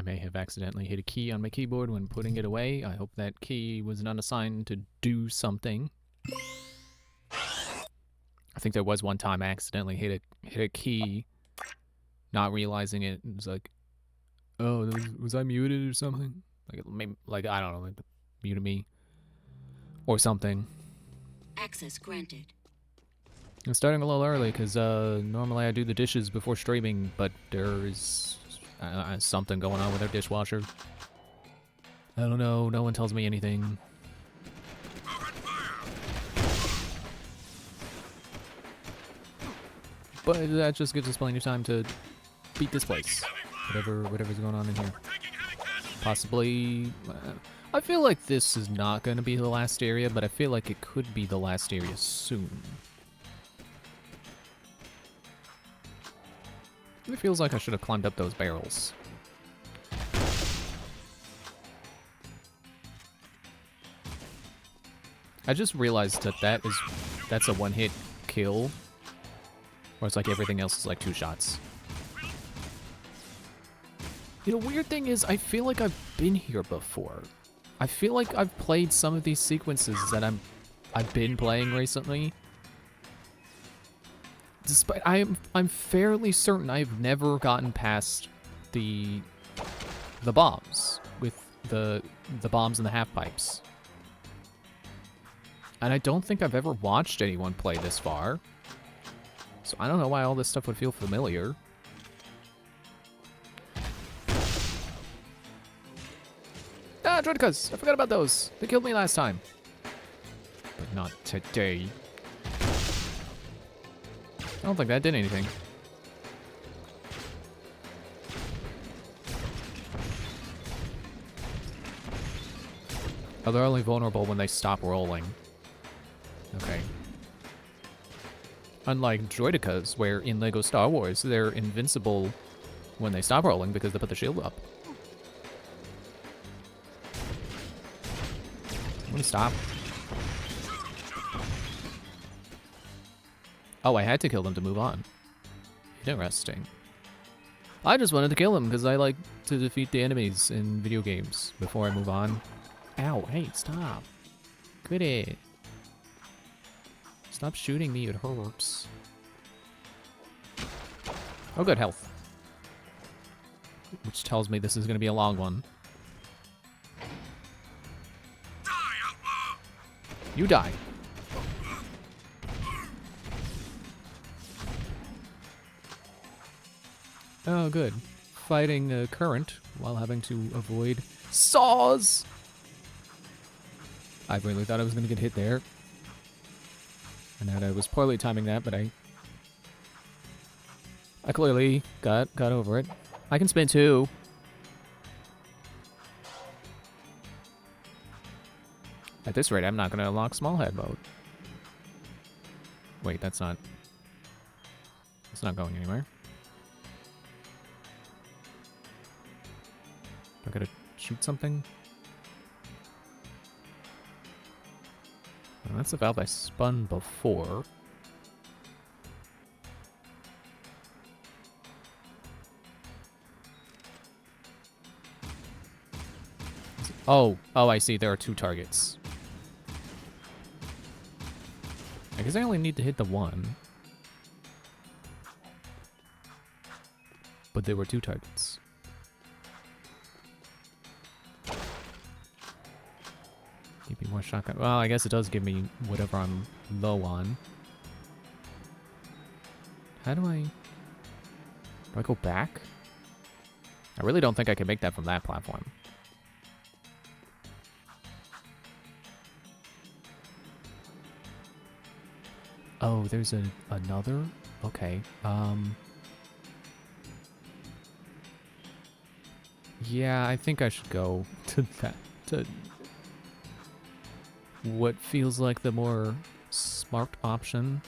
may have accidentally hit a key on my keyboard when putting it away. I hope that key was not assigned to do something. I think there was one time I accidentally hit a key, not realizing it. It was like, oh, was I muted or something? Like, maybe, like I don't know, like muted me or something. Access granted. I'm starting a little early because normally I do the dishes before streaming, but there is something going on with our dishwasher. I don't know. No one tells me anything. But that just gives us plenty of time to beat this place. Whatever's going on in here. Possibly... I feel like this is not going to be the last area, but I feel like it could be the last area soon. It feels like I should have climbed up those barrels. I just realized that that's a one-hit kill. Or it's like everything else is like 2 shots. You know, weird thing is, I feel like I've been here before. I feel like I've played some of these sequences that I've been playing recently. Despite I'm fairly certain I've never gotten past the bombs with the bombs and the half pipes. And I don't think I've ever watched anyone play this far. So I don't know why all this stuff would feel familiar. Ah, Droidicas! I forgot about those. They killed me last time. But not today. I don't think that did anything. Oh, they're only vulnerable when they stop rolling. Okay. Unlike Droidicas, where in LEGO Star Wars, they're invincible when they stop rolling because they put the shield up. I'm gonna stop. Oh, I had to kill them to move on. Interesting. I just wanted to kill them because I like to defeat the enemies in video games before I move on. Ow, hey, stop. Quit it. Stop shooting me, it hurts. Oh, good health. Which tells me this is going to be a long one. You die. Oh, good. Fighting a current while having to avoid saws. I really thought I was going to get hit there. And that I was poorly timing that, but I clearly got over it. I can spin too. At this rate, I'm not going to unlock small head mode. Wait, that's not going anywhere. I gotta shoot something? Well, that's the valve I spun before. Oh, I see. There are 2 targets. I guess I only need to hit the one. But there were 2 targets. Give me more shotgun. Well, I guess it does give me whatever I'm low on. How do I go back? I really don't think I can make that from that platform. Oh, there's another? Okay. Yeah, I think I should go to that, to what feels like the more smart option.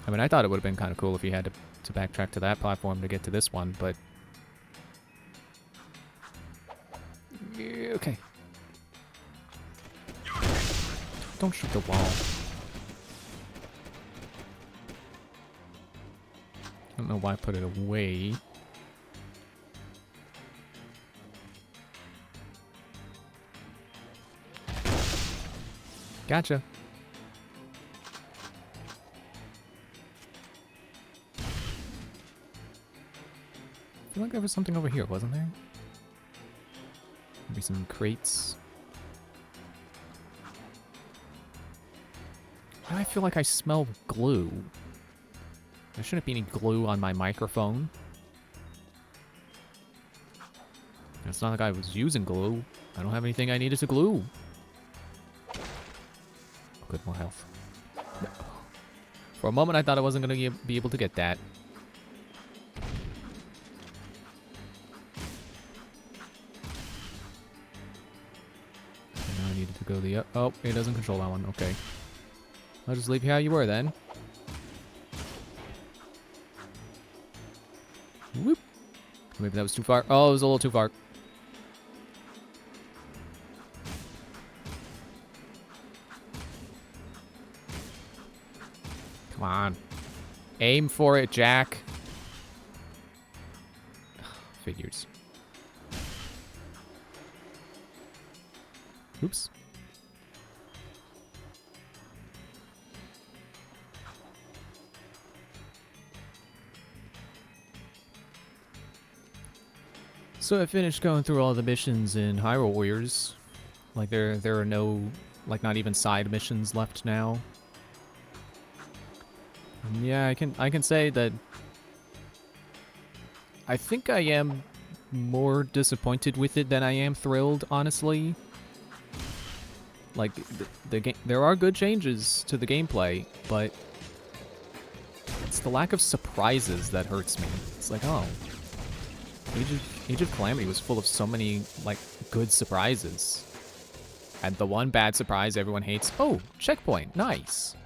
I mean, I thought it would have been kind of cool if you had to backtrack to that platform to get to this one, but... Yeah, okay. Don't shoot the wall. I don't know why I put it away. Gotcha. I feel like there was something over here, wasn't there? Maybe some crates. Why do I feel like I smell glue? There shouldn't be any glue on my microphone. It's not like I was using glue. I don't have anything I needed to glue. Good, more health. No. For a moment, I thought I wasn't going to be able to get that. And now I needed to go the... Oh, it doesn't control that one. Okay. I'll just leave you how you were then. Whoop. Maybe that was too far. Oh, it was a little too far. Come on. Aim for it, Jak. Figures. Oops. So I finished going through all the missions in Hyrule Warriors. Like there are no, like not even side missions left now. And yeah, I can say that I think I am more disappointed with it than I am thrilled, honestly. Like the game, there are good changes to the gameplay, but it's the lack of surprises that hurts me. It's like, oh, Age of Calamity was full of so many, like, good surprises. And the one bad surprise everyone hates, oh, checkpoint, nice.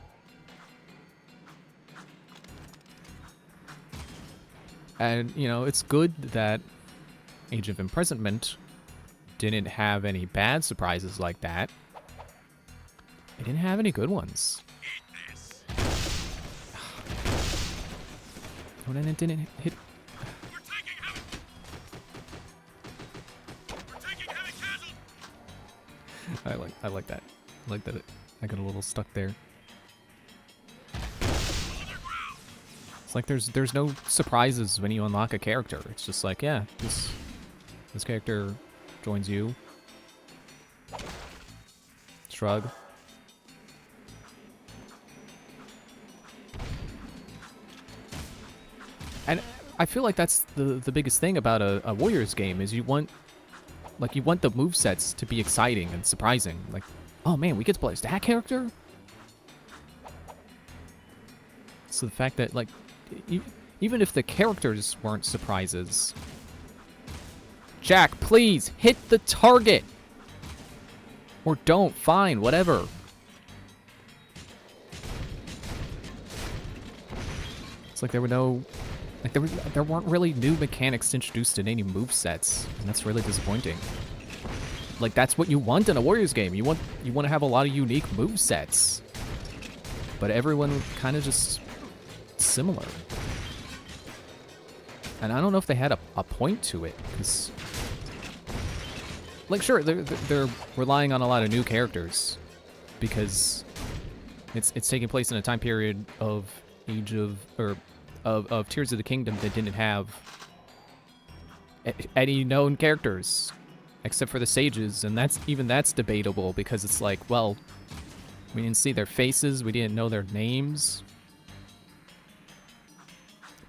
And, you know, it's good that Age of Imprisonment didn't have any bad surprises like that. It didn't have any good ones. Oh, and it didn't hit... I like that. I like that I got a little stuck there. It's like there's no surprises when you unlock a character. It's just like, yeah, this character joins you. Shrug. And I feel like that's the biggest thing about a Warriors game is you want the movesets to be exciting and surprising. Like, oh man, we get to play as that character? So the fact that, like, even if the characters weren't surprises... Jak, please, hit the target! Or don't, fine, whatever. It's like there were no... Like, there weren't really new mechanics introduced in any movesets, and that's really disappointing. Like, that's what you want in a Warriors game. You want to have a lot of unique movesets. But everyone kind of just similar. And I don't know if they had a point to it, because... Like, sure, they're relying on a lot of new characters, because it's taking place in a time period of Age of... or of Tears of the Kingdom that didn't have any known characters except for the sages, and that's debatable because it's like, well, we didn't see their faces, we didn't know their names,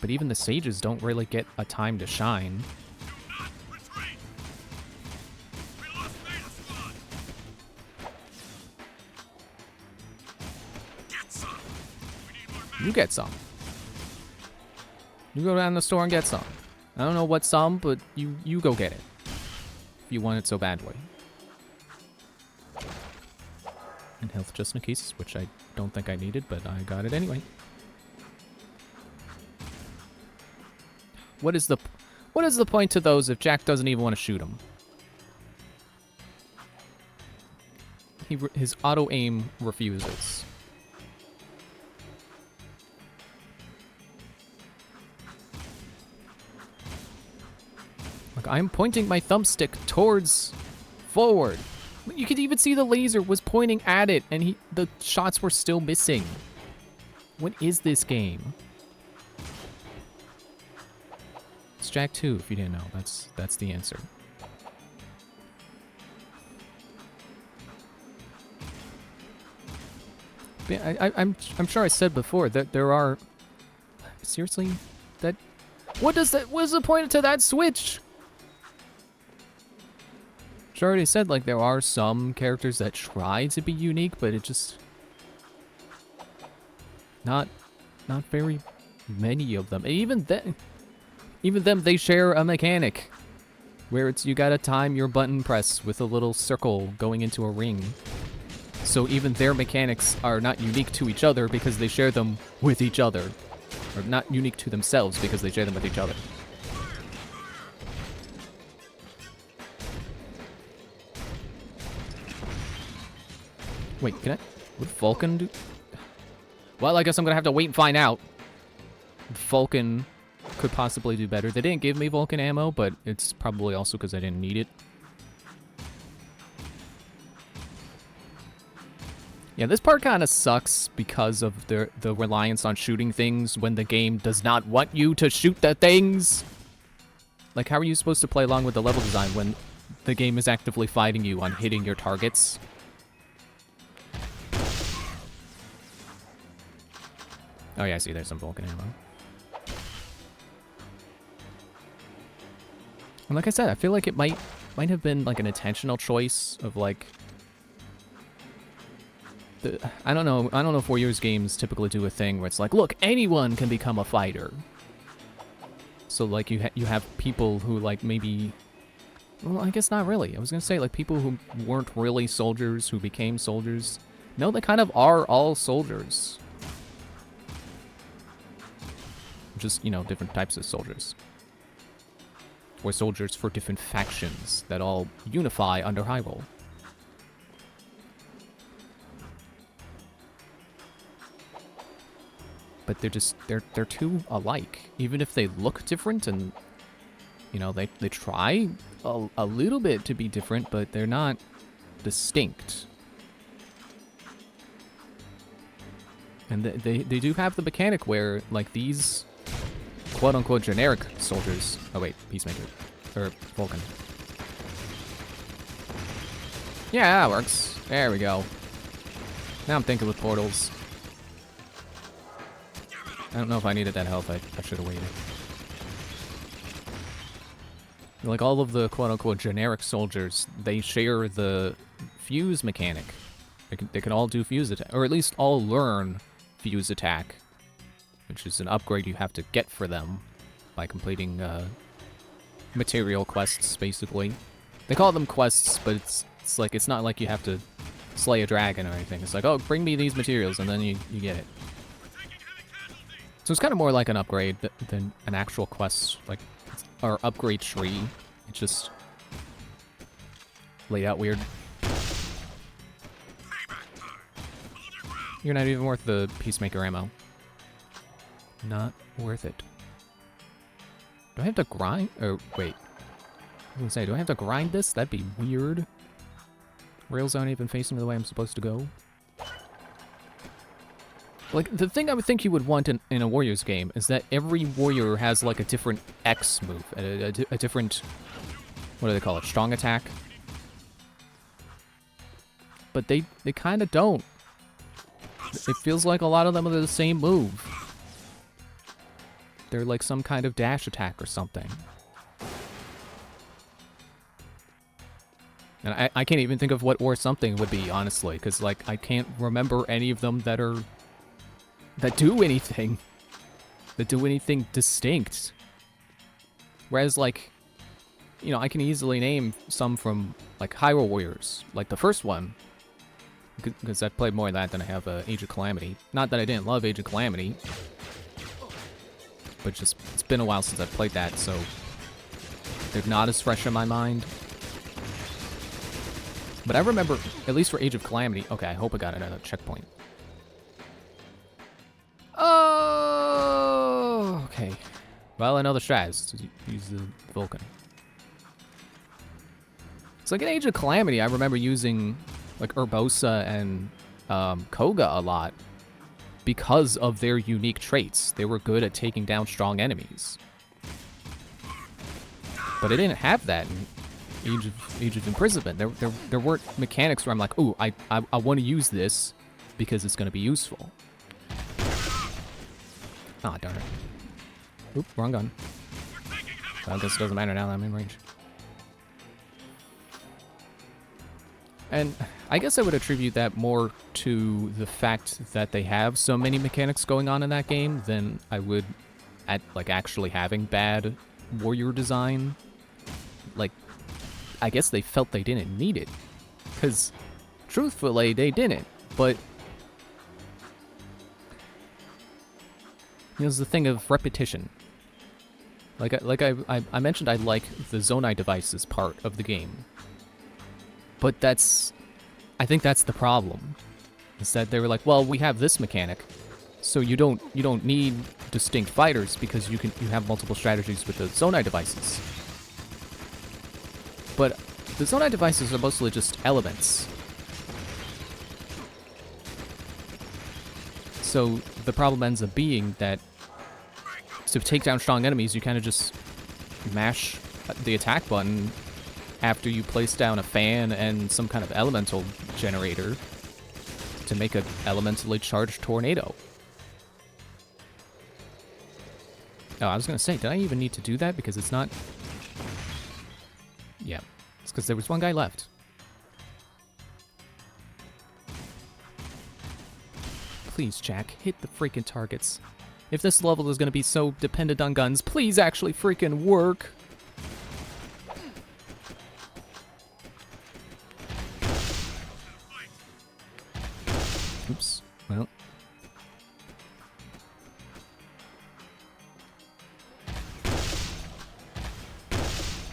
but even the sages don't really get a time to shine. You get some. You go down the store and get some. I don't know what some, but you go get it. If you want it so badly. And health just in case, which I don't think I needed, but I got it anyway. What is the point to those if Jak doesn't even want to shoot him? His auto aim refuses. I'm pointing my thumbstick towards forward. You could even see the laser was pointing at it, and the shots were still missing. What is this game? It's Jak II, if you didn't know. That's the answer. I'm sure I said before that there are. Seriously, what is the point to that switch? I already said, like, there are some characters that try to be unique, but it just not very many of them. And even them, they share a mechanic where it's you gotta time your button press with a little circle going into a ring. So even their mechanics are not unique to each other because they share them with each other. Or not unique to themselves because they share them with each other. Wait, can I? Would Vulcan do? Well, I guess I'm gonna have to wait and find out. Vulcan could possibly do better. They didn't give me Vulcan ammo, but it's probably also because I didn't need it. Yeah, this part kind of sucks because of the reliance on shooting things when the game does not want you to shoot the things. Like, how are you supposed to play along with the level design when the game is actively fighting you on hitting your targets? Oh yeah, I see there's some Vulcan ammo. And like I said, I feel like it might have been like an intentional choice of like I don't know if Warriors games typically do a thing where it's like, look, anyone can become a fighter. So like you have people who like maybe, well, I guess not really. I was gonna say like people who weren't really soldiers who became soldiers. No, they kind of are all soldiers. Just, you know, different types of soldiers. Or soldiers for different factions that all unify under Hyrule. But they're too alike. Even if they look different and, you know, they try a little bit to be different, but they're not distinct. And they do have the mechanic where, like, these quote-unquote generic soldiers... Oh, wait, Peacemaker. Or Vulcan. Yeah, that works. There we go. Now I'm thinking with portals. I don't know if I needed that health. I should have waited. Like, all of the quote-unquote generic soldiers, they share the fuse mechanic. They can all do fuse attack, or at least all learn fuse attack, which is an upgrade you have to get for them by completing material quests, basically. They call them quests, but it's like, it's not like you have to slay a dragon or anything. It's like, oh, bring me these materials, and then you get it. So it's kind of more like an upgrade than an actual quest, like, or upgrade tree. It's just laid out weird. You're not even worth the Peacemaker ammo. Not worth it. Do I have to grind? Or, wait. I was gonna say, do I have to grind this? That'd be weird. Rails aren't even facing the way I'm supposed to go. Like, the thing I would think you would want in a Warriors game is that every warrior has, like, a different X move. A different... What do they call it? Strong attack? But they kind of don't. It feels like a lot of them are the same move. They're like some kind of dash attack or something. And I can't even think of what or something would be, honestly, because, like, I can't remember any of them that do anything. That do anything distinct. Whereas, like, you know, I can easily name some from, like, Hyrule Warriors. Like, the first one. Because I've played more of that than I have Age of Calamity. Not that I didn't love Age of Calamity. But just, it's been a while since I've played that, so they're not as fresh in my mind. But I remember, at least for Age of Calamity... Okay, I hope I got another checkpoint. Oh, okay. Well, another strat is to use the Vulcan. It's like in Age of Calamity, I remember using like Urbosa and Koga a lot because of their unique traits. They were good at taking down strong enemies. But I didn't have that in Age of Imprisonment. There weren't mechanics where I'm like, ooh, I want to use this because it's going to be useful. Ah, darn it. Oop, wrong gun. I guess it doesn't matter now that I'm in range. And I guess I would attribute that more to the fact that they have so many mechanics going on in that game than I would at like actually having bad warrior design. Like, I guess they felt they didn't need it. Because, truthfully, they didn't. But, you know, it's the thing of repetition. Like I mentioned, I like the Zonai devices part of the game. But I think that's the problem. Is that they were like, well, we have this mechanic, so you don't need distinct fighters because you have multiple strategies with the Zonai devices. But the Zonai devices are mostly just elements. So the problem ends up being that to take down strong enemies, you kind of just mash the attack button after you place down a fan and some kind of elemental generator to make an elementally charged tornado. Oh, I was going to say, did I even need to do that? Because it's not... Yeah, it's because there was one guy left. Please, Jak, hit the freaking targets. If this level is going to be so dependent on guns, please actually freaking work. Oops. Well.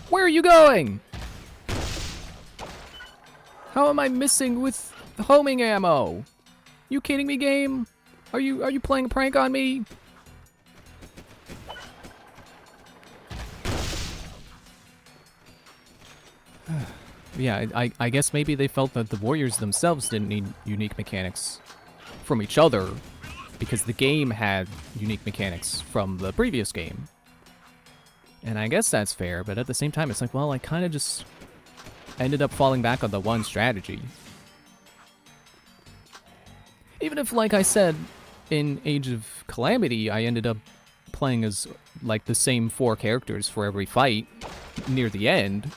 Where are you going? How am I missing with homing ammo? You kidding me, game? Are you playing a prank on me? Yeah, I guess maybe they felt that the warriors themselves didn't need unique mechanics from each other because the game had unique mechanics from the previous game. And I guess that's fair, but at the same time, it's like, well, I kind of just ended up falling back on the one strategy. Even if, like I said, in Age of Calamity, I ended up playing as, like, the same 4 characters for every fight near the end.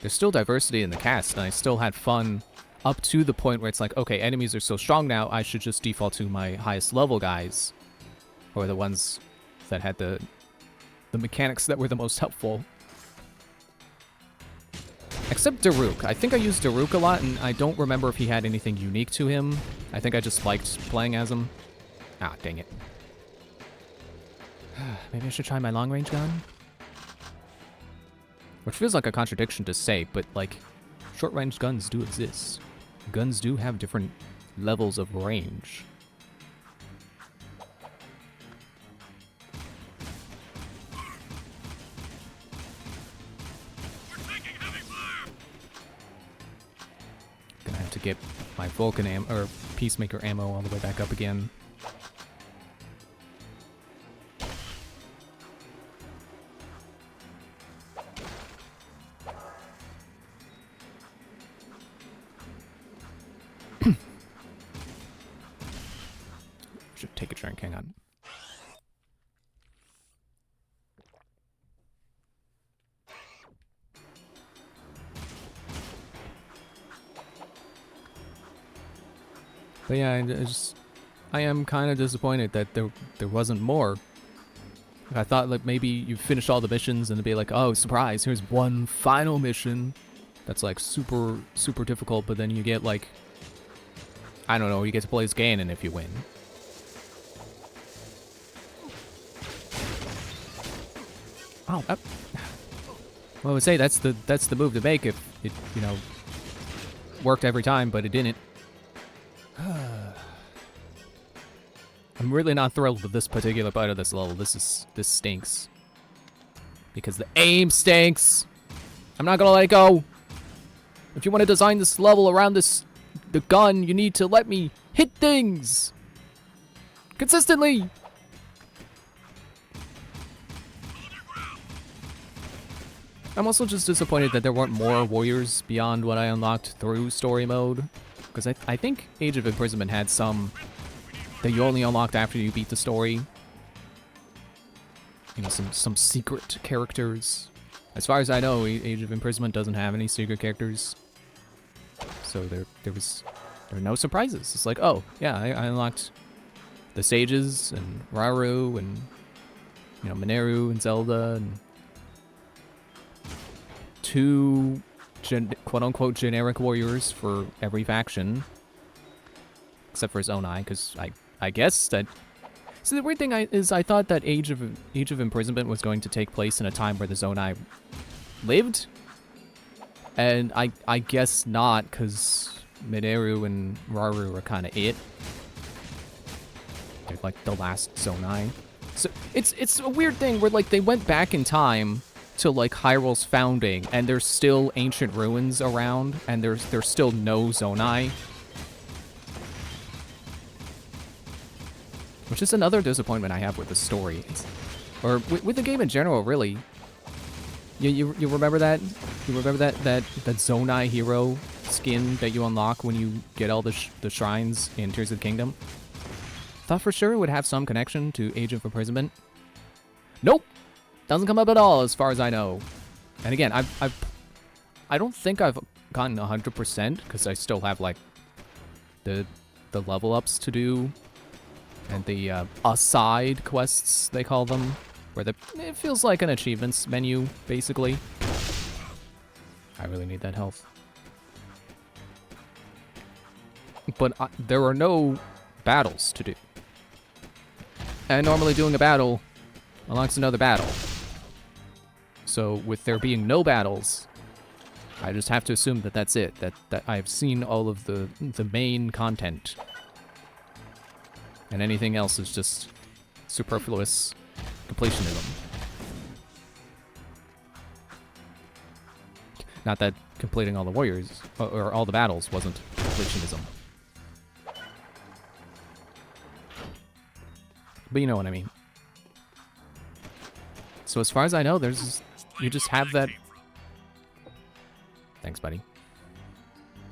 There's still diversity in the cast, and I still had fun up to the point where it's like, okay, enemies are so strong now, I should just default to my highest level guys, or the ones that had the mechanics that were the most helpful. Except Daruk. I think I used Daruk a lot, and I don't remember if he had anything unique to him. I think I just liked playing as him. Ah, dang it. Maybe I should try my long-range gun? Which feels like a contradiction to say, but, like, short-range guns do exist. Guns do have different levels of range. Gonna have to get my Vulcan or Peacemaker ammo all the way back up again. Should take a drink, hang on. But yeah, I am kind of disappointed that there wasn't more. I thought like maybe you finish all the missions and it'd be like, oh, surprise, here's one final mission that's like super difficult, but then you get like, I don't know, you get to play as Ganon if you win. Oh, well, I would say that's the move to make if it, you know, worked every time, but it didn't. I'm really not thrilled with this particular part of this level. This stinks. Because the aim stinks. I'm not gonna let it go. If you want to design this level around the gun, you need to let me hit things consistently. I'm also just disappointed that there weren't more warriors beyond what I unlocked through story mode. Because I think Age of Imprisonment had some that you only unlocked after you beat the story. You know, some secret characters. As far as I know, Age of Imprisonment doesn't have any secret characters. So there were no surprises. It's like, oh, yeah, I unlocked the sages and Rauru and, you know, Mineru and Zelda and two quote-unquote generic warriors for every faction. Except for Zonai, because I guess that... So the weird thing is I thought that Age of Imprisonment was going to take place in a time where the Zonai lived. And I guess not, because Mineru and Rauru are kind of it. They're like the last Zonai. So it's a weird thing where like they went back in time to like Hyrule's founding, and there's still ancient ruins around, and there's still no Zonai. Which is another disappointment I have with the story. Or with the game in general, really. You remember that? You remember that Zonai hero skin that you unlock when you get all the shrines in Tears of the Kingdom? Thought for sure it would have some connection to Age of Imprisonment. Nope! Doesn't come up at all, as far as I know. And again, I don't think I've gotten 100%, because I still have, like, the level ups to do. And the aside quests, they call them. Where it feels like an achievements menu, basically. I really need that health. But there are no battles to do. And normally doing a battle unlocks another battle. So with there being no battles, I just have to assume that that's it. That I've seen all of the main content. And anything else is just superfluous completionism. Not that completing all the warriors, or all the battles, wasn't completionism. But you know what I mean. So as far as I know, you just have that... Thanks, buddy.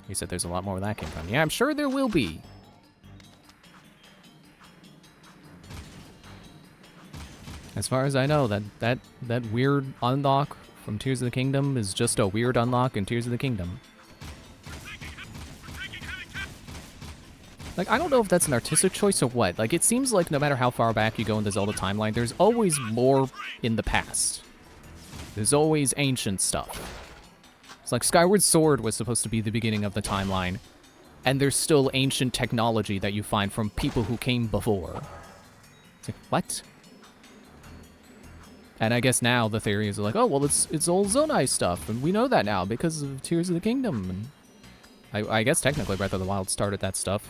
You said there's a lot more where that came from. Yeah, I'm sure there will be. As far as I know, that weird unlock from Tears of the Kingdom is just a weird unlock in Tears of the Kingdom. Like, I don't know if that's an artistic choice or what. Like, it seems like no matter how far back you go in the Zelda timeline, there's always more in the past. There's always ancient stuff. It's like Skyward Sword was supposed to be the beginning of the timeline, and there's still ancient technology that you find from people who came before. It's like, what? And I guess now the theory is like, oh, well, it's old Zonai stuff, and we know that now because of Tears of the Kingdom. And I guess technically Breath of the Wild started that stuff.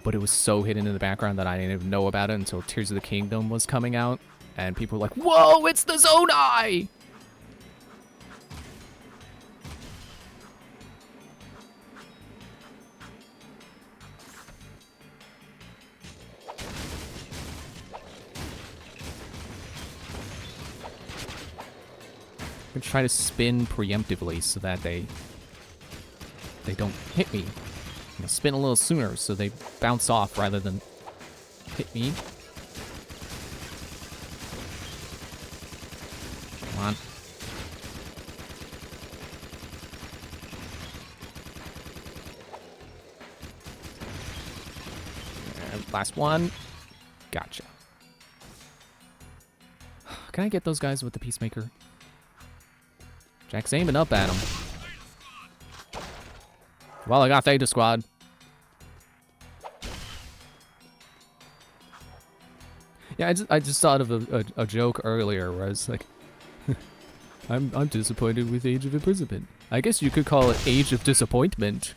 But it was so hidden in the background that I didn't even know about it until Tears of the Kingdom was coming out. And people were like, whoa, it's the Zonai! I'm gonna try to spin preemptively so that they don't hit me. I'm gonna spin a little sooner so they bounce off rather than hit me. Come on. And last one. Gotcha. Can I get those guys with the Peacemaker? Jack's aiming up at him. Well, I got Theta Squad. Yeah, I just thought of a joke earlier where I was like, I'm disappointed with Age of Imprisonment. I guess you could call it Age of Disappointment.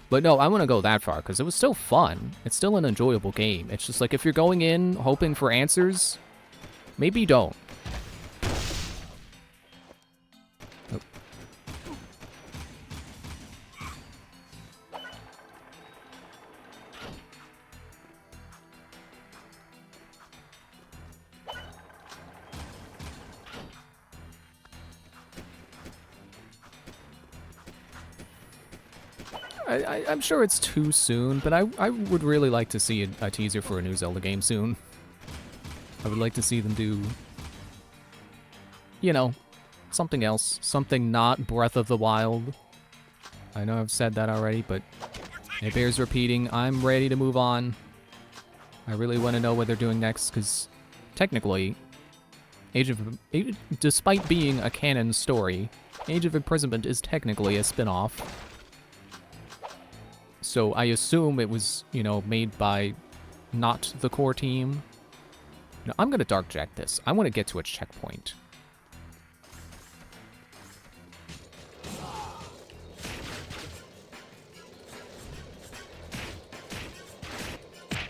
But no, I want to go that far because it was still fun. It's still an enjoyable game. It's just like if you're going in hoping for answers, maybe don't. Oh. I'm sure it's too soon, but I would really like to see a teaser for a new Zelda game soon. I would like to see them do, you know, something else. Something not Breath of the Wild. I know I've said that already, but it bears repeating. I'm ready to move on. I really want to know what they're doing next, because technically, despite being a canon story, Age of Imprisonment is technically a spin-off. So I assume it was, you know, made by not the core team. No, I'm going to Dark Jack this. I want to get to a checkpoint.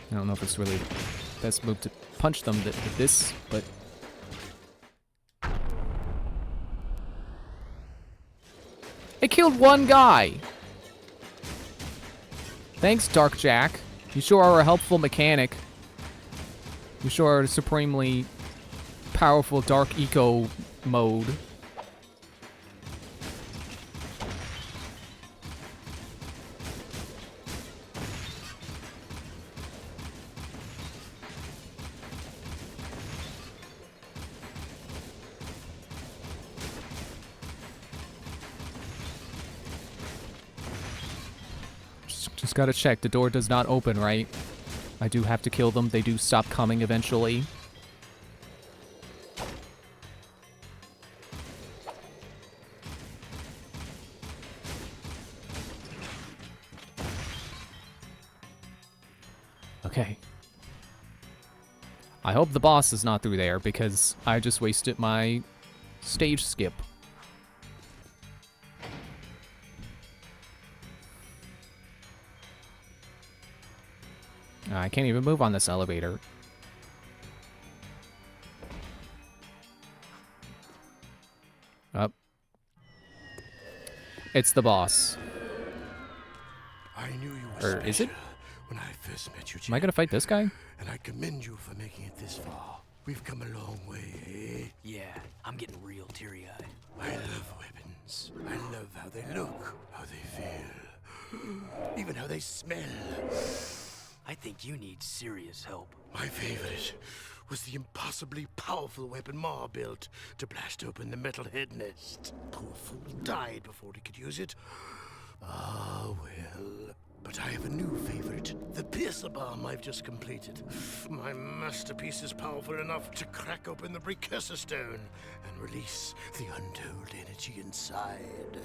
I don't know if it's really the best move to punch them with this, but... It killed one guy! Thanks, Dark Jack. You sure are a helpful mechanic. You sure are a supremely powerful Dark Eco mode. Just gotta check. The door does not open, right? I do have to kill them. They do stop coming eventually. Okay. I hope the boss is not through there, because I just wasted my stage skip. I can't even move on this elevator. Up. It's the boss. I knew you were Or is it? when I first met you, Am I gonna fight this guy? and I commend you for making it this far. We've come a long way, eh? Yeah, I'm getting real teary-eyed. I love weapons. I love how they look, how they feel, even how they smell. I think you need serious help. My favorite was the impossibly powerful weapon Ma built to blast open the metal head nest. Poor fool died before he could use it. Ah, well. But I have a new favorite, the piercer bomb I've just completed. My masterpiece is powerful enough to crack open the precursor stone and release the untold energy inside.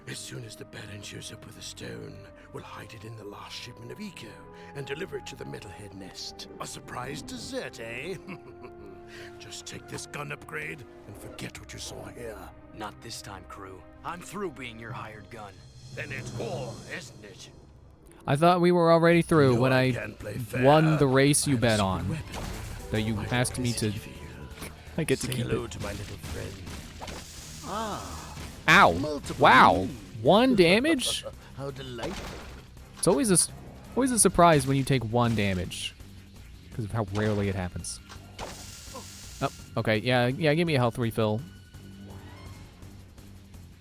As soon as the Baron shows up with the stone, we'll hide it in the last shipment of Eco and deliver it to the metalhead nest. A surprise dessert, eh? Just take this gun upgrade and forget what you saw here. Not this time, crew. I'm through being your hired gun. Then it's war, isn't it? I thought we were already through No, when I can't play fair. won the race you I have a bet super on. weapon. That you My asked me to... field. I get to Say keep hello it. to my little friend. Ow! Multiple Wow! leads. 1 damage? How delightful. It's always a surprise when you take 1 damage. Because of how rarely it happens. Oh, okay, yeah, give me a health refill.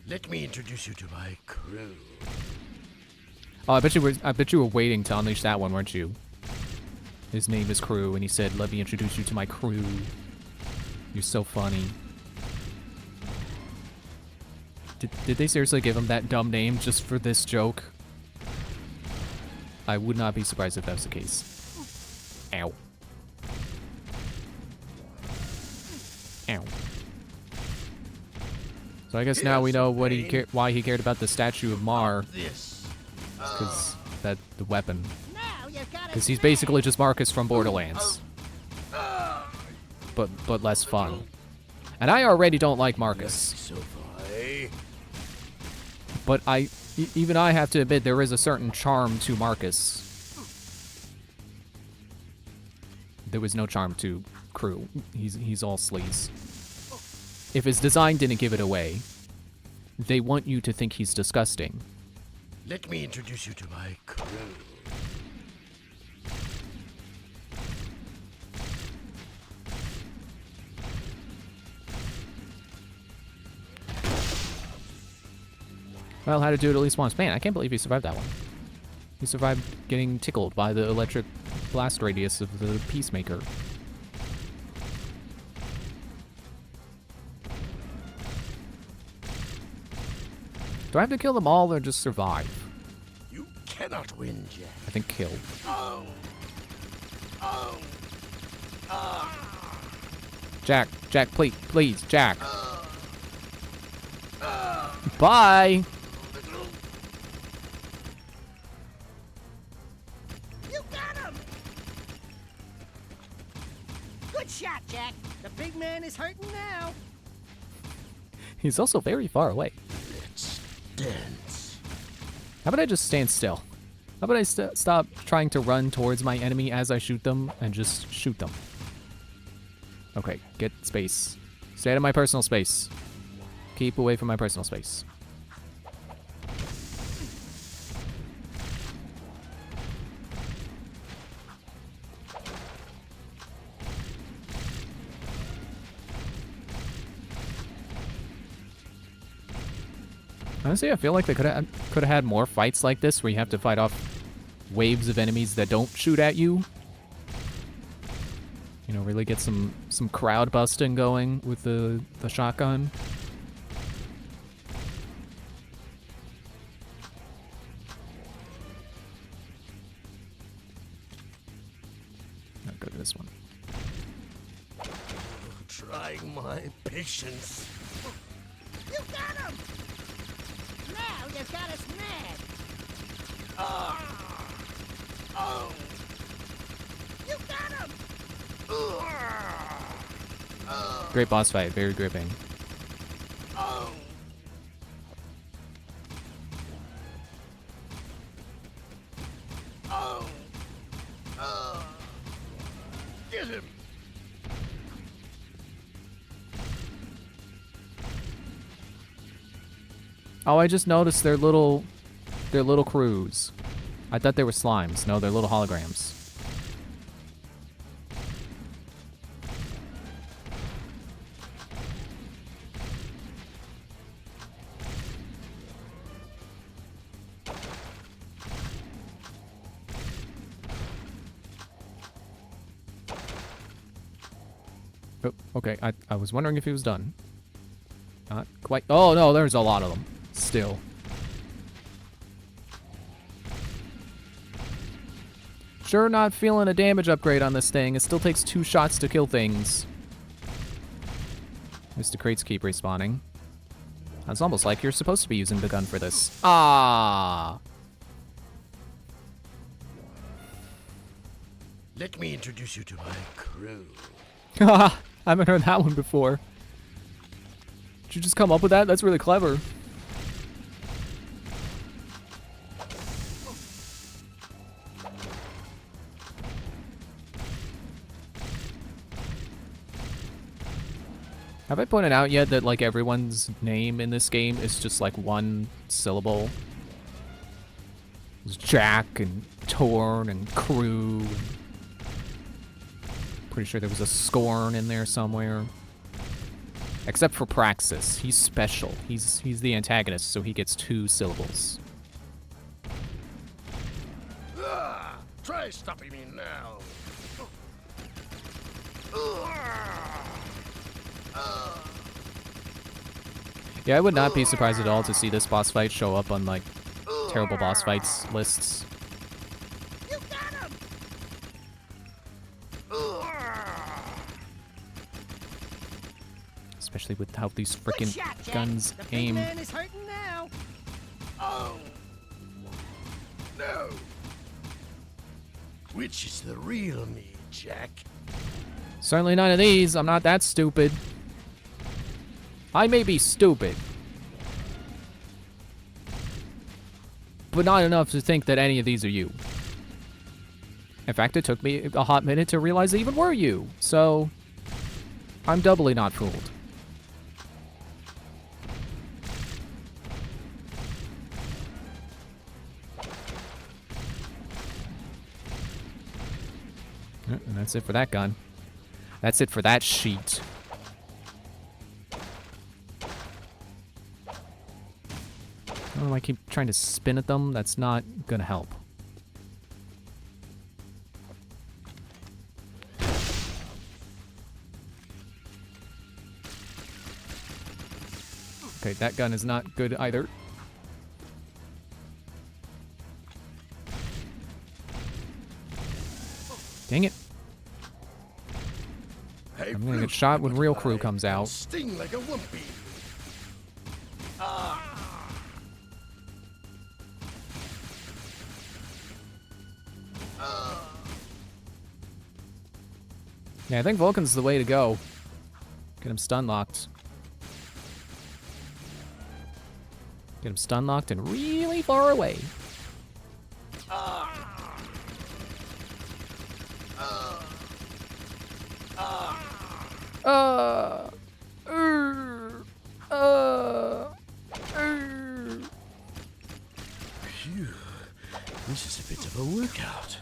Let me introduce you to my crew. Oh, I bet you were waiting to unleash that one, weren't you? His name is Crew, and he said, "Let me introduce you to my crew." You're so funny. Did they seriously give him that dumb name just for this joke? I would not be surprised if that was the case. Ow. Ow. So I guess now we know what why he cared about the statue of Mar. This. Because that the weapon. Because he's basically just Marcus from Borderlands. But less fun. And I already don't like Marcus. So far, eh? But even I have to admit there is a certain charm to Marcus. There was no charm to Crew. He's all sleaze. If his design didn't give it away, they want you to think he's disgusting. Let me introduce you to my crew. Well, how to do it at least once. Man, I can't believe you survived that one. You survived getting tickled by the electric blast radius of the Peacemaker. Do I have to kill them all or just survive? You cannot win, Jack. I think kill. Oh. Oh. Jack, please, Jack. Bye. You got him! Good shot, Jack. The big man is hurting now. He's also very far away. It's dense. How about I just stand still? How about I stop trying to run towards my enemy as I shoot them and just shoot them? Okay, get space. Stay out of my personal space. Keep away from my personal space. Honestly, I feel like they could have had more fights like this where you have to fight off waves of enemies that don't shoot at you. You know, really get some crowd busting going with the shotgun. I'll go to this one. Trying my patience. You got him! Now you got us mad. Oh. You got him! Great boss fight, very gripping. Oh. Oh. Get him. Oh, I just noticed their little crews. I thought they were slimes. No, they're little holograms. Oh, okay, I was wondering if he was done. Not quite. Oh, no, there's a lot of them. Still. Sure not feeling a damage upgrade on this thing. It still takes 2 shots to kill things. Mr. Crates keep respawning. It's almost like you're supposed to be using the gun for this. Ah! Let me introduce you to my crew. I haven't heard that one before. Did you just come up with that? That's really clever. Have I pointed out yet that, like, everyone's name in this game is just, like, one syllable? There's Jack and Torn and Crew. Pretty sure there was a Scorn in there somewhere. Except for Praxis. He's special. He's the antagonist, so he gets 2 syllables. Try stopping me now. Yeah, I would not be surprised at all to see this boss fight show up on, like, terrible boss fights lists. You got him! Especially with how these Good freaking shot, Jack. guns The big aim. man is hurting now. Oh. No. Which is the real me, Jack? Certainly none of these. I'm not that stupid. I may be stupid, but not enough to think that any of these are you. In fact, it took me a hot minute to realize they even were you, so I'm doubly not fooled. And that's it for that gun. That's it for that sheet. I don't know why I keep trying to spin at them. That's not gonna help. Okay, that gun is not good either. Dang it. Hey, I'm gonna get fruit shot when real butterfly, crew comes and out. Sting like a wumpy. Yeah, I think Vulcan's the way to go. Get him stun locked. Get him stun locked and really far away. Phew. This is a bit of a workout.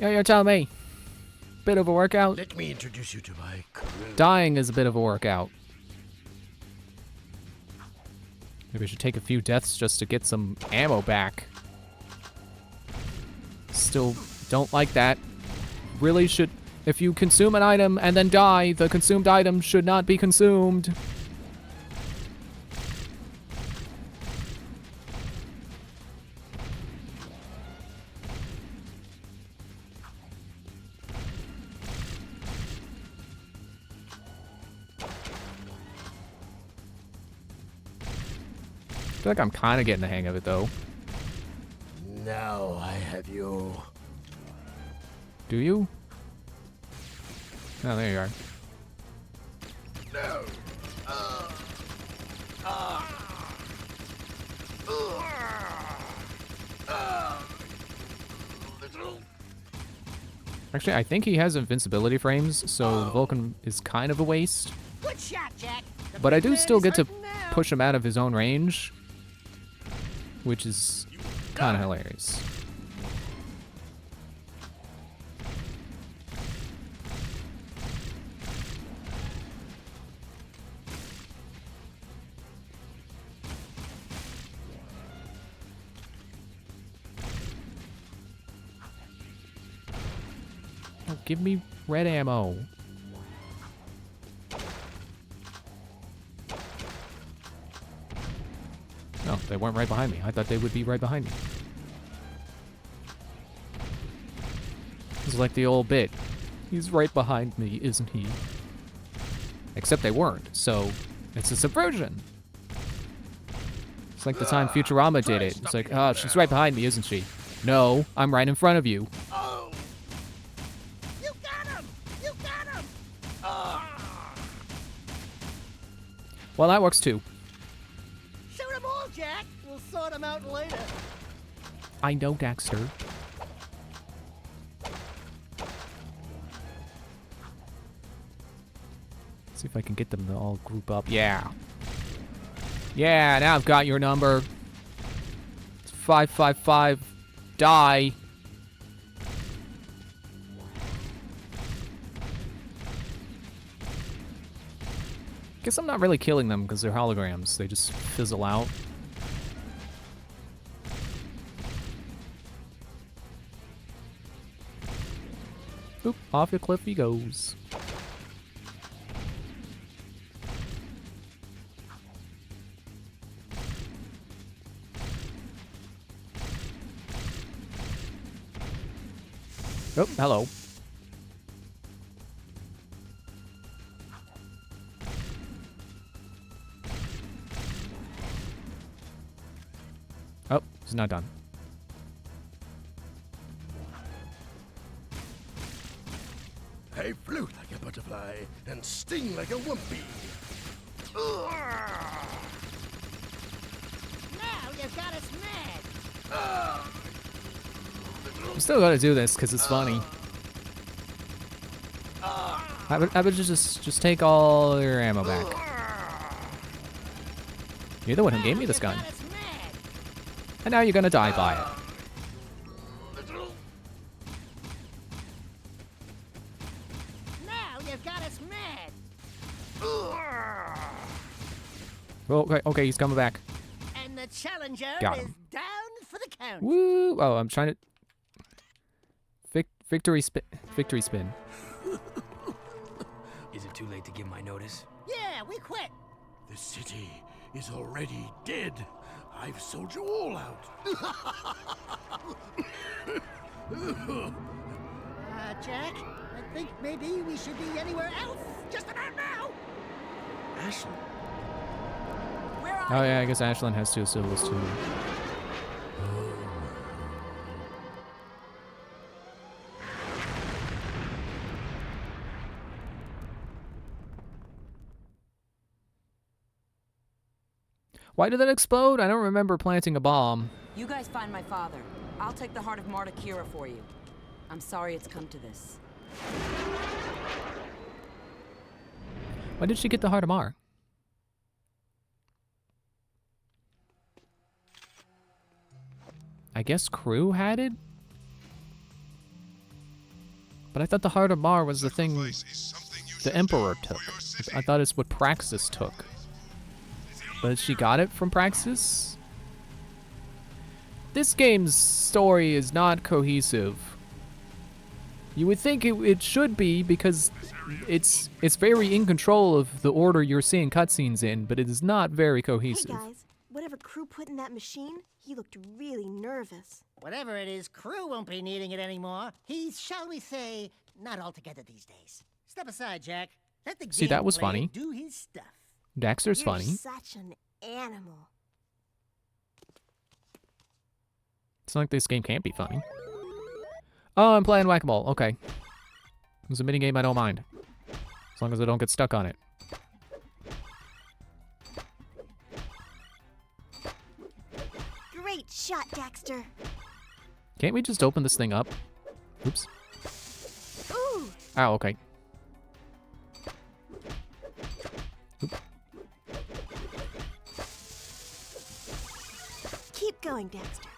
You're telling me. Bit of a workout. Let me introduce you to my crew. Dying is a bit of a workout. Maybe we should take a few deaths just to get some ammo back. Still don't like that. Really should... If you consume an item and then die, the consumed item should not be consumed. I feel like I'm kind of getting the hang of it, though. Now I have you. Do you? Oh, there you are. No. Actually, I think he has invincibility frames, so Vulcan is kind of a waste. Good shot, Jack. The But I big do man still is get to hurting now. push him out of his own range, which is kind of hilarious. Oh, give me red ammo. No, they weren't right behind me. I thought they would be right behind me. It's like the old bit. He's right behind me, isn't he? Except they weren't, so it's a subversion. It's like the time Futurama did it. It's like, oh, she's right behind me, isn't she? No, I'm right in front of you. Oh. You got him! You got him! Well, that works too. Shoot them all, Jack. We'll sort them out later. I know, Dexter. See if I can get them to all group up. Yeah. Yeah, now I've got your number. It's 555. Die. Guess I'm not really killing them because they're holograms. They just fizzle out. Oop, off the cliff he goes. Oh, hello. Oh, he's not done. Hey, float like a butterfly and sting like a wumpy. Now you got us mad. I'm still gonna do this because it's funny. I would just take all your ammo back. You're the one who gave me this gun. Got us mad. And now you're gonna die by it. Now you got us mad. Oh, okay, okay, he's coming back. And the challenger Got is him. down for the count. Woo! Oh, I'm trying to... Victory spin. Victory spin. Is it too late to give my notice? Yeah, we quit. The city is already dead. I've sold you all out. Jack, I think maybe we should be anywhere else just about now. Ashley. Where are Oh yeah, I guess Ashlyn has two syllables too. Why did that explode? I don't remember planting a bomb. You guys find my father. I'll take the heart of Marta Kira for you. I'm sorry it's come to this. Why did she get the heart of Mar? I guess Crew had it? But I thought the heart of Mar was the thing the Emperor took. I thought it's what Praxis took. But she got it from Praxis? This game's story is not cohesive. You would think it should be because it's very in control of the order you're seeing cutscenes in, but it is not very cohesive. Hey guys, whatever Crew put in that machine, he looked really nervous. Whatever it is, Crew won't be needing it anymore. He's, shall we say, not altogether these days. Step aside, Jack. Let the See, that was gameplay funny. do his stuff. Dexter's You're funny. such an animal. It's not like this game can't be funny. Oh, I'm playing Whack-A-Mole. Okay. It's a minigame I don't mind. As long as I don't get stuck on it. Great shot, Dexter. Can't we just open this thing up? Oops. Ooh, Oh, okay. keep going, Dexter.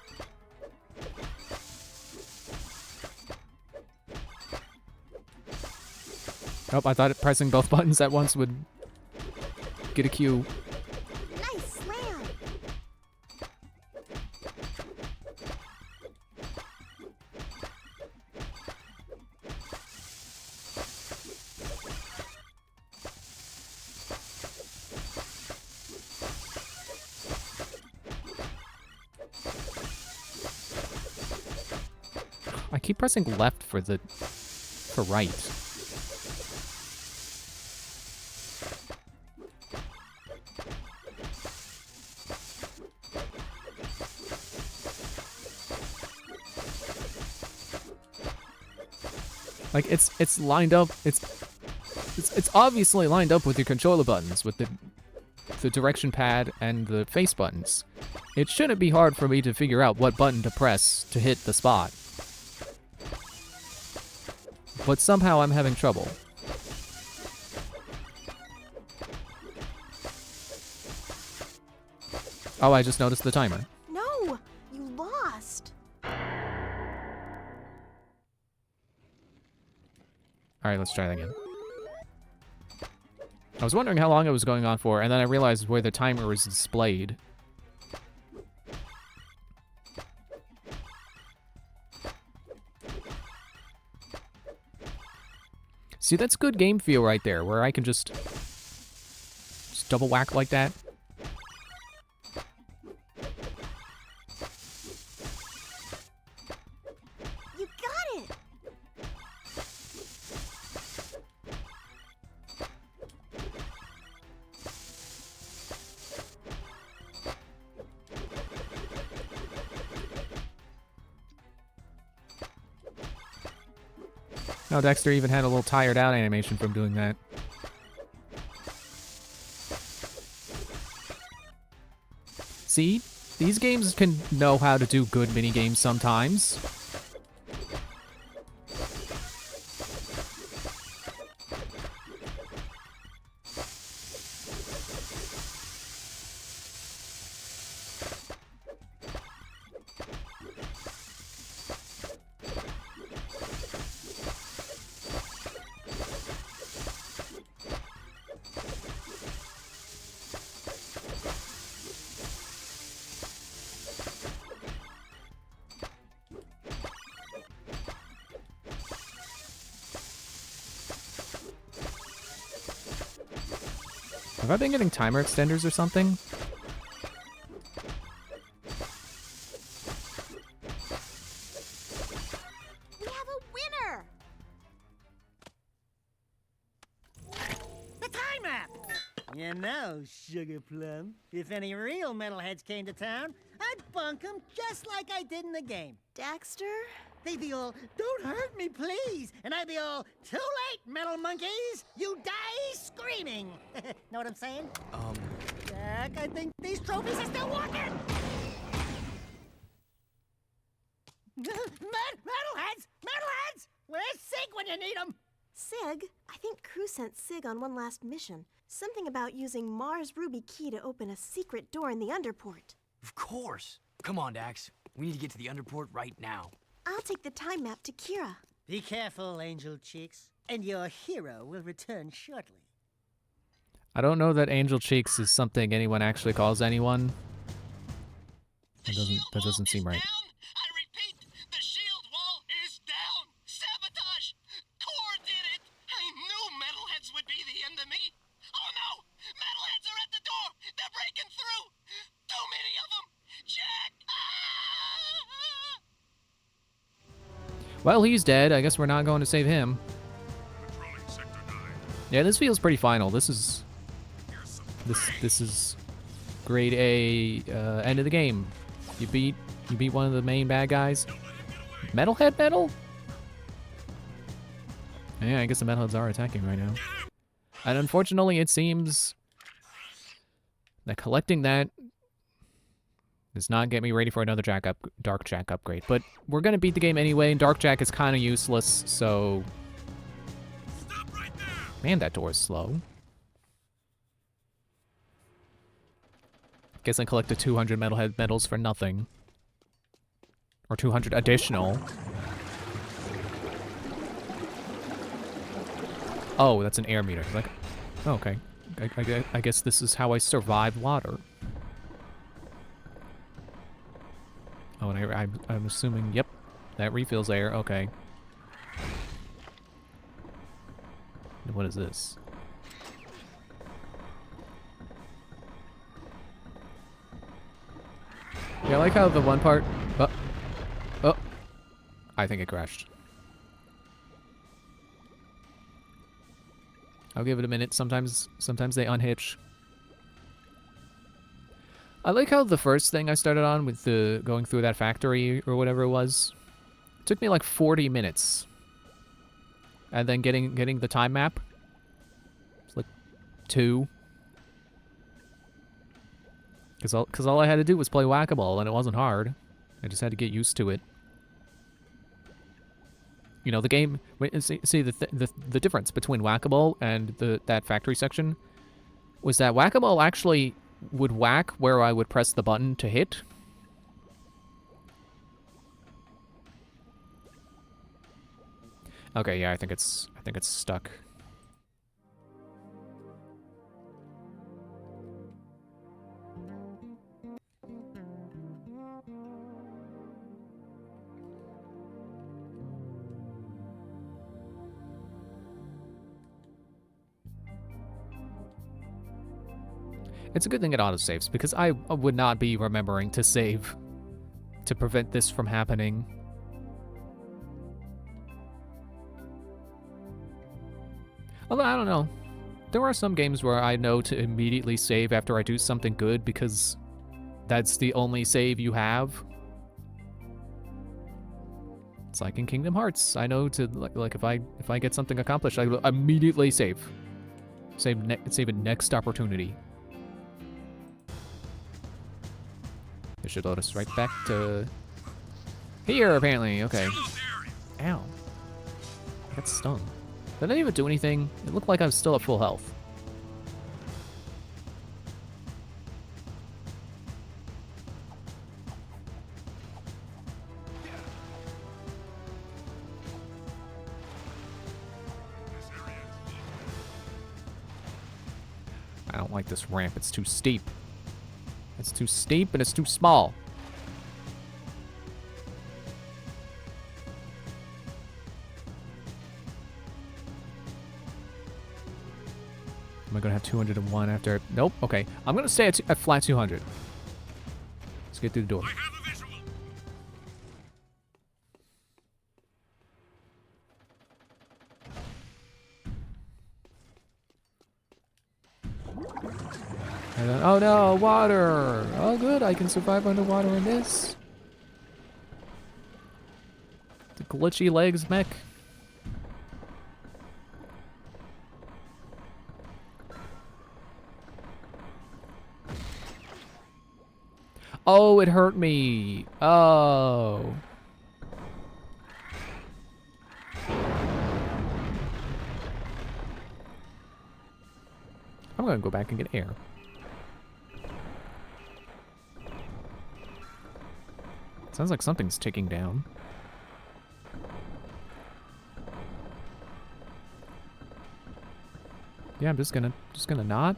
Oh, I thought pressing both buttons at once would get a cue. Nice slam. I keep pressing left for right. Like it's lined up. It's obviously lined up with your controller buttons, with the direction pad and the face buttons. It shouldn't be hard for me to figure out what button to press to hit the spot. But somehow I'm having trouble. Oh, I just noticed the timer. No, you lost. Alright, let's try that again. I was wondering how long it was going on for, and then I realized where the timer was displayed. See, that's good game feel right there, where I can just double whack like that. You got it. No, Dexter even had a little tired out animation from doing that. See? These games can know how to do good minigames sometimes. Have I been getting timer extenders or something? We have a winner! The time map! You know, Sugar Plum, if any real metalheads came to town, I'd bunk them just like I did in the game. Daxter? They'd be all, "Don't hurt me, please!" And I'd be all, "Too late, metal monkeys! You die screaming!" Know what I'm saying? Jack, I think these trophies are still working! Metalheads! Metalheads! Where's Sig when you need him? Sig? I think Crew sent Sig on one last mission. Something about using Mars Ruby key to open a secret door in the underport. Of course. Come on, Dax. We need to get to the underport right now. I'll take the time map to Kira. Be careful, Angel Cheeks, and your hero will return shortly. I don't know that Angel Cheeks is something anyone actually calls anyone. That doesn't seem right. I repeat, the shield wall is down. Sabotage. Core did it. I knew metalheads would be the end of me. Oh no! Metalheads are at the door. They're breaking through. Too many of them. Jack. Ah! Well, he's dead. I guess we're not going to save him. Yeah, this feels pretty final. This is grade A end of the game. You beat one of the main bad guys. Metalhead metal? Yeah, I guess the metalheads are attacking right now. And unfortunately, it seems that collecting that does not get me ready for another Dark Jack upgrade. But we're gonna beat the game anyway, and Dark Jack is kind of useless, so... Man, that door is slow. Guess I collected 200 metalhead medals for nothing. Or 200 additional. Oh, that's an air meter. Like, oh, okay. I guess this is how I survive water. Oh, and I'm assuming, yep, that refills air. Okay. What is this? Yeah, I like how the one part... Oh. I think it crashed. I'll give it a minute. Sometimes they unhitch. I like how the first thing I started on with the going through that factory or whatever it was, it took me like 40 minutes. And then getting the time map, it's like 2. Because all I had to do was play whack-a-mole, and it wasn't hard. I just had to get used to it. You know, the game... See the difference between whack-a-mole and that factory section was that whack-a-mole actually would whack where I would press the button to hit. Okay, yeah, I think it's stuck. It's a good thing it autosaves, because I would not be remembering to save to prevent this from happening. Although, I don't know. There are some games where I know to immediately save after I do something good because that's the only save you have. It's like in Kingdom Hearts. I know to, like if I get something accomplished, I will immediately save. Save a next opportunity. This should load us right back to here, apparently. Okay. Ow. I got stung. Did I even do anything? It looked like I was still at full health. I don't like this ramp. It's too steep. It's too steep and it's too small. Am I gonna have 201 after. Nope. Okay. I'm gonna stay at flat 200. Let's get through the door. I have a visual. And then, oh no, water! Oh good, I can survive underwater in this. The glitchy legs mech. Oh, it hurt me. Oh. I'm gonna go back and get air. Sounds like something's ticking down. Yeah, I'm just gonna not.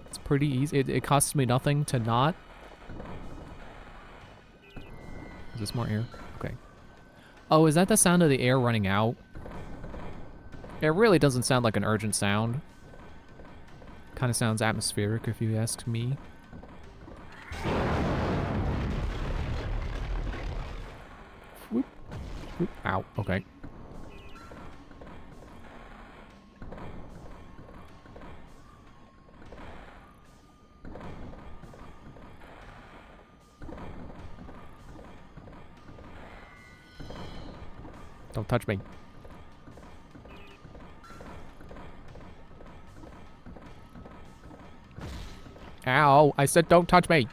It's pretty easy. It costs me nothing to not. Is this more air? Okay. Oh, is that the sound of the air running out? It really doesn't sound like an urgent sound. Kind of sounds atmospheric, if you ask me. Whoop. Whoop. Ow. Okay. Don't touch me. Ow, I said don't touch me.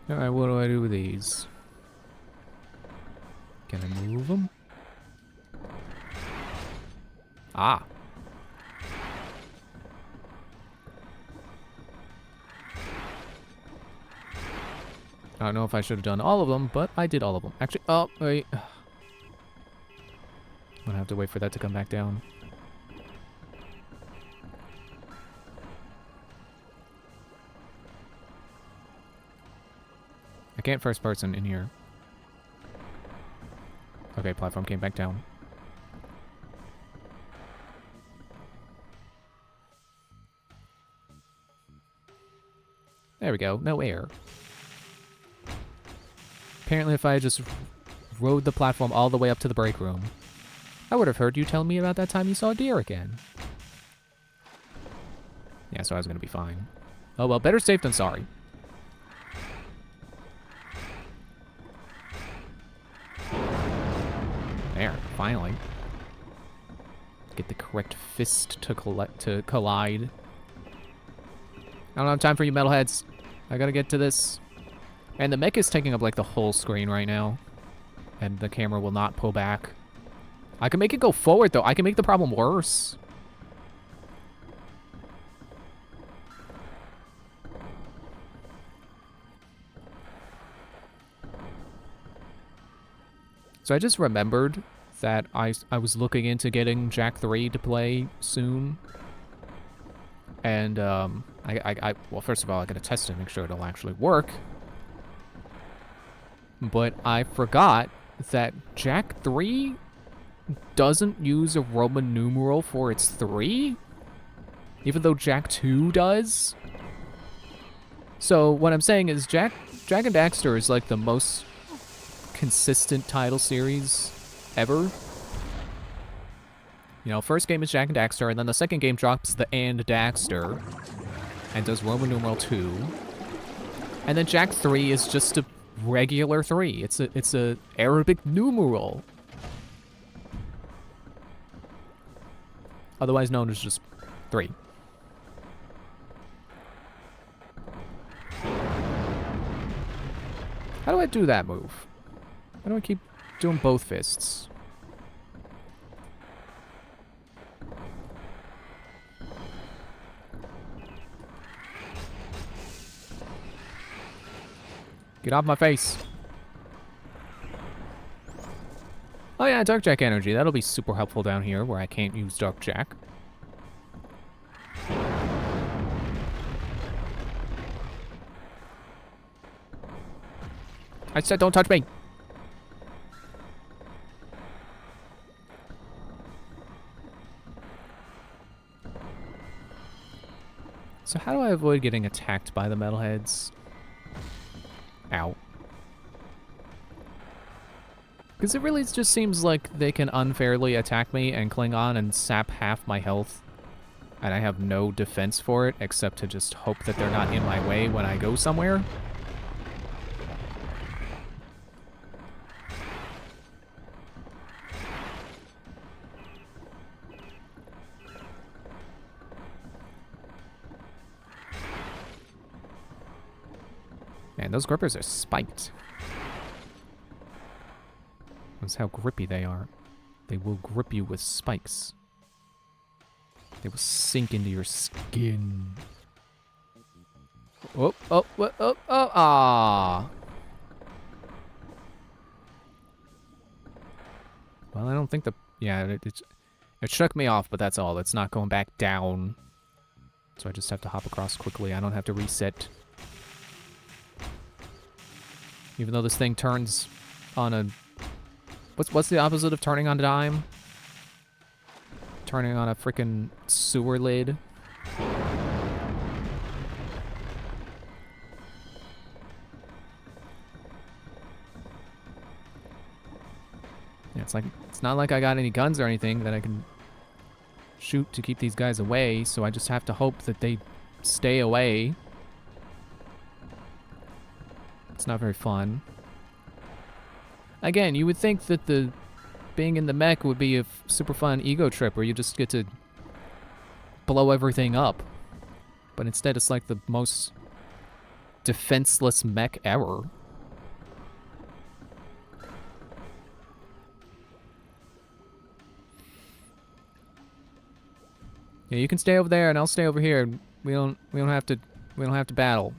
Alright, what do I do with these? Can I move them? Ah. I don't know if I should have done all of them, but I did all of them. Actually, oh, wait. I'm gonna have to wait for that to come back down. I can't first person in here. Okay, platform came back down. There we go, no air. Apparently if I just rode the platform all the way up to the break room, I would have heard you tell me about that time you saw a deer again. Yeah, so I was gonna be fine. Oh well, better safe than sorry. There, finally. Get the correct fist to collide. I don't have time for you metalheads. I gotta get to this. And the mech is taking up like the whole screen right now. And the camera will not pull back. I can make it go forward though. I can make the problem worse. So I just remembered that I was looking into getting Jak III to play soon. And well, first of all, I gotta test it, make sure it'll actually work. But I forgot that Jak III doesn't use a Roman numeral for its 3, even though Jak II does. So what I'm saying is Jak and Daxter is like the most consistent title series ever. You know, first game is Jak and Daxter, and then the second game drops the and Daxter and does Roman numeral 2. And then Jak III is just a regular 3. It's a Arabic numeral. Otherwise known as just 3. How do I do that move? How do I keep doing both fists? Get off my face. Oh yeah, Dark Jak energy. That'll be super helpful down here where I can't use Dark Jak. I said don't touch me. So how do I avoid getting attacked by the metalheads? Ow. Because it really just seems like they can unfairly attack me and cling on and sap half my health. And I have no defense for it except to just hope that they're not in my way when I go somewhere. Man, those grippers are spiked. That's how grippy they are. They will grip you with spikes. They will sink into your skin. Oh, oh, what, oh, oh, ah. Well, I don't think yeah, it shook me off, but that's all. It's not going back down. So I just have to hop across quickly. I don't have to reset. Even though this thing turns on a... What's the opposite of turning on a dime? Turning on a freaking sewer lid. Yeah, it's not like I got any guns or anything that I can shoot to keep these guys away, so I just have to hope that they stay away. It's not very fun. Again, you would think that being in the mech would be a super fun ego trip where you just get to blow everything up. But instead it's like the most defenseless mech ever. Yeah, you can stay over there and I'll stay over here. We don't have to battle.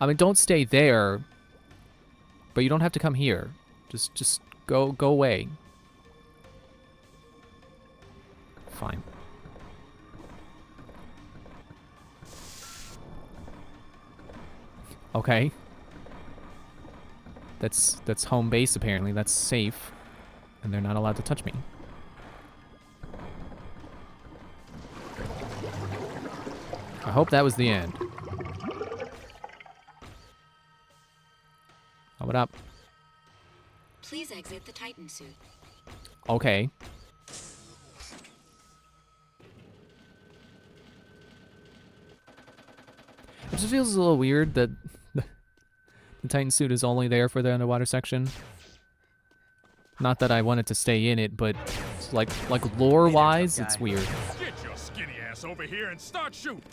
I mean, don't stay there, but you don't have to come here. Just go away. Fine. Okay. That's home base apparently. That's safe, and they're not allowed to touch me. I hope that was the end. What up? Please exit the Titan suit. Okay. It just feels a little weird that the Titan suit is only there for the underwater section. Not that I wanted to stay in it, but like lore-wise, it's weird. Get your skinny ass over here and start shooting.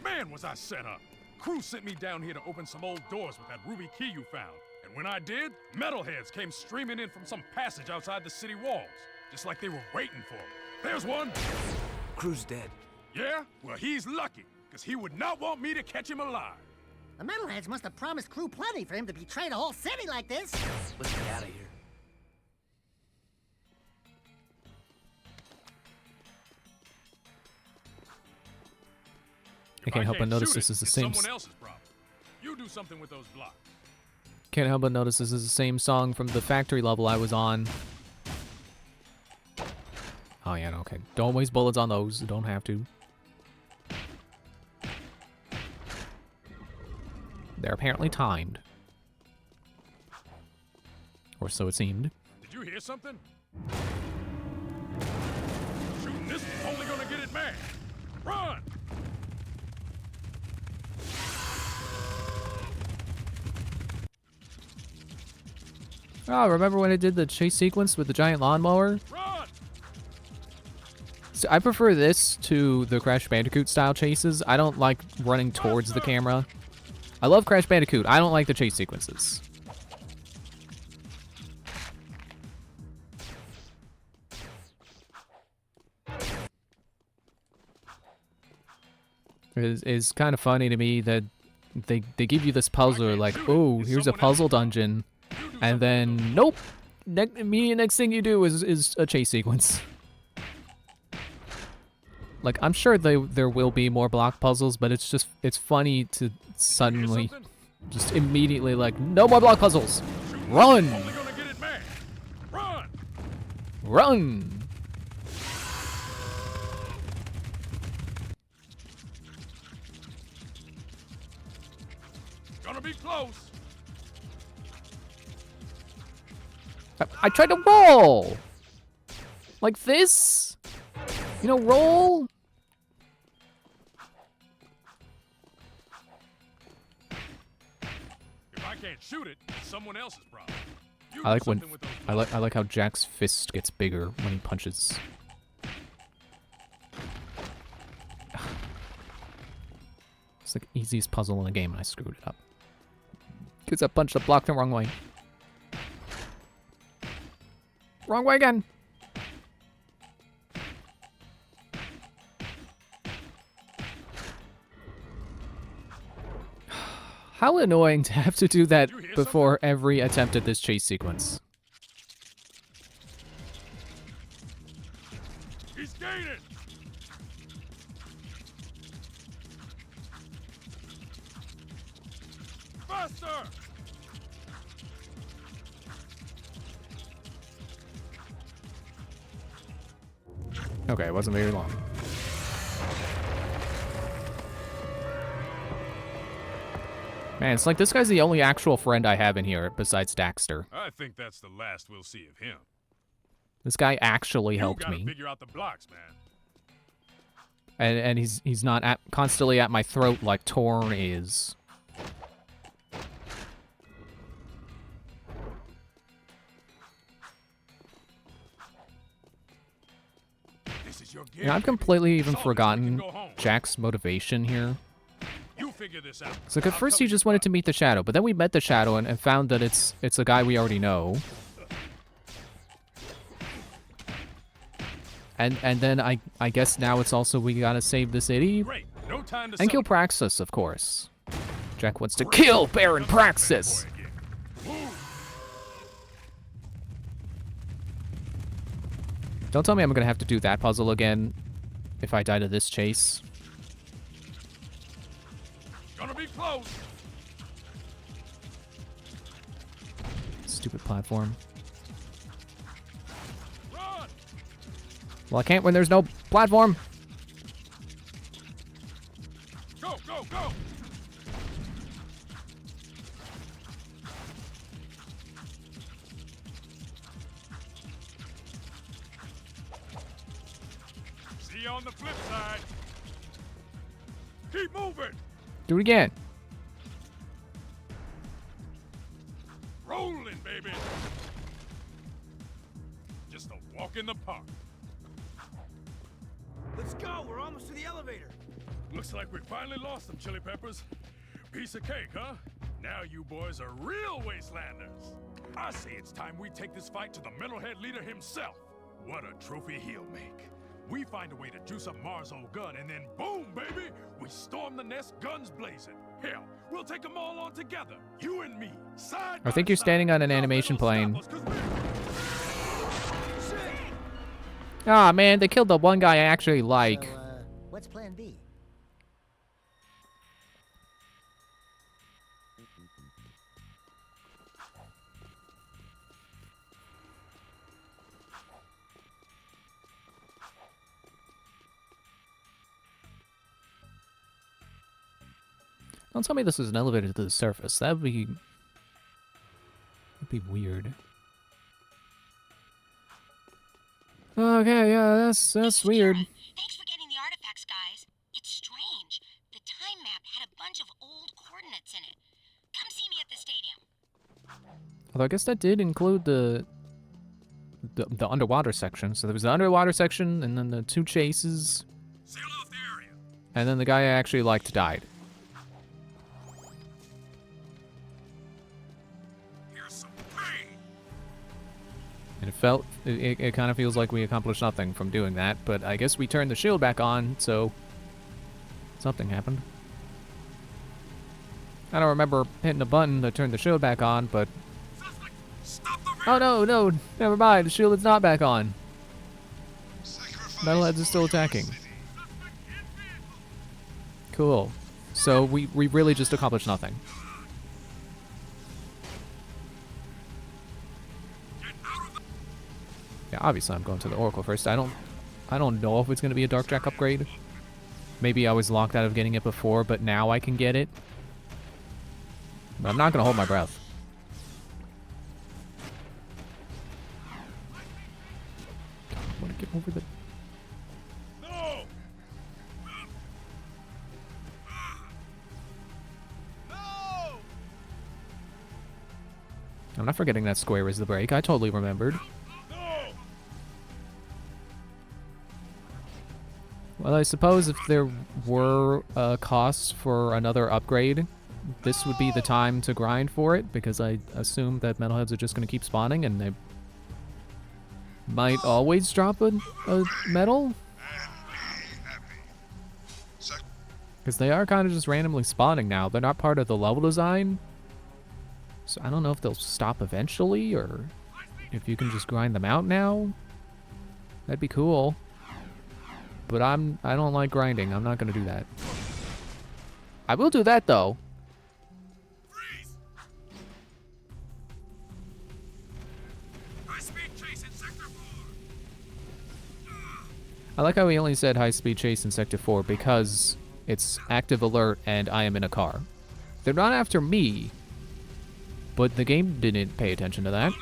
Man, was I set up. Crew sent me down here to open some old doors with that ruby key you found. And when I did, metalheads came streaming in from some passage outside the city walls, just like they were waiting for me. There's one. Crew's dead. Yeah? Well, he's lucky, because he would not want me to catch him alive. The metalheads must have promised Crew plenty for him to betray the whole city like this. Let's get out of here. I can't help but notice this is the same. Someone else's problem. You do something with those blocks. Can't help but notice this is the same song from the factory level I was on. Oh yeah, okay. Don't waste bullets on those. You don't have to. They're apparently timed. Or so it seemed. Did you hear something? Shooting this is only gonna get it mad. Run! Oh, remember when I did the chase sequence with the giant lawnmower? Run! So I prefer this to the Crash Bandicoot style chases. I don't like running towards the camera. I love Crash Bandicoot. I don't like the chase sequences. It's kind of funny to me that they give you this puzzle like, oh, here's a puzzle dungeon. And then, nope. Immediate next thing you do is a chase sequence. Like, I'm sure there will be more block puzzles, but it's funny to suddenly, just immediately like, no more block puzzles! Run! Run! Gonna be close. I tried to roll! Like this? You know, roll? If I can't shoot it, it's someone else's problem. You I do like when something with those I like how Jack's fist gets bigger when he punches. It's the easiest puzzle in the game and I screwed it up. Because I punched the block the wrong way. Wrong way again. How annoying to have to do that before every attempt at this chase sequence. He's gaining. Faster. Okay, it wasn't very long. Man, it's like this guy's the only actual friend I have in here besides Daxter. I think that's the last we'll see of him. This guy actually helped You gotta me. figure out the blocks, man. And he's not constantly at my throat like Torn is. This is your You know, I've completely even forgotten Jack's motivation here. You figure this out. It's like at first he just wanted to meet the Shadow, but then we met the Shadow and found that it's a guy we already know. And then I guess now it's also we gotta save the city. Great. No time to And kill Praxis, of course. Jack wants to kill Baron Praxis! Don't tell me I'm gonna have to do that puzzle again if I die to this chase. Gonna be close. Stupid platform. Run. Well, I can't when there's no platform. Go, go, go. See you on the flip side. Keep moving. Do it again. Rolling, baby. Just a walk in the park. Let's go. We're almost to the elevator. Looks like we finally lost them, Chili Peppers. Piece of cake, huh? Now you boys are real wastelanders. I say it's time we take this fight to the metalhead leader himself. What a trophy he'll make. We find a way to juice up Mars' old gun, and then boom, baby! We storm the nest, guns blazing. Hell, we'll take them all on together. You and me, side I think you're standing on an animation plane. Ah, man, they killed the one guy I actually like. So, what's plan B? Don't tell me this is an elevator to the surface. That'd be weird. Okay, yeah, that's weird. Thanks for getting the artifacts, guys. It's strange. The time map had a bunch of old coordinates in it. Come see me at the stadium. Although I guess that did include the underwater section. So there was the underwater section, and then the 2 chases. Seal off the area. And then the guy I actually liked died. Here's some pain. And it kind of feels like we accomplished nothing from doing that, but I guess we turned the shield back on, so something happened. I don't remember hitting a button to turn the shield back on, but... Oh no, never mind, the shield is not back on. Metalheads are still attacking. Cool. So we really just accomplished nothing. Yeah, obviously I'm going to the Oracle first. I don't know if it's going to be a Dark Jack upgrade. Maybe I was locked out of getting it before, but now I can get it. But I'm not going to hold my breath. I want to get over the... No! I'm not forgetting that square is the break. I totally remembered. Well, I suppose if there were costs for another upgrade, this would be the time to grind for it, because I assume that metalheads are just going to keep spawning, and they might always drop a metal. Because they are kind of just randomly spawning now. They're not part of the level design. So I don't know if they'll stop eventually, or if you can just grind them out now. That'd be cool. But I don't like grinding. I'm not going to do that. I will do that, though. I like how he only said high-speed chase in Sector 4 because it's active alert and I am in a car. They're not after me, but the game didn't pay attention to that.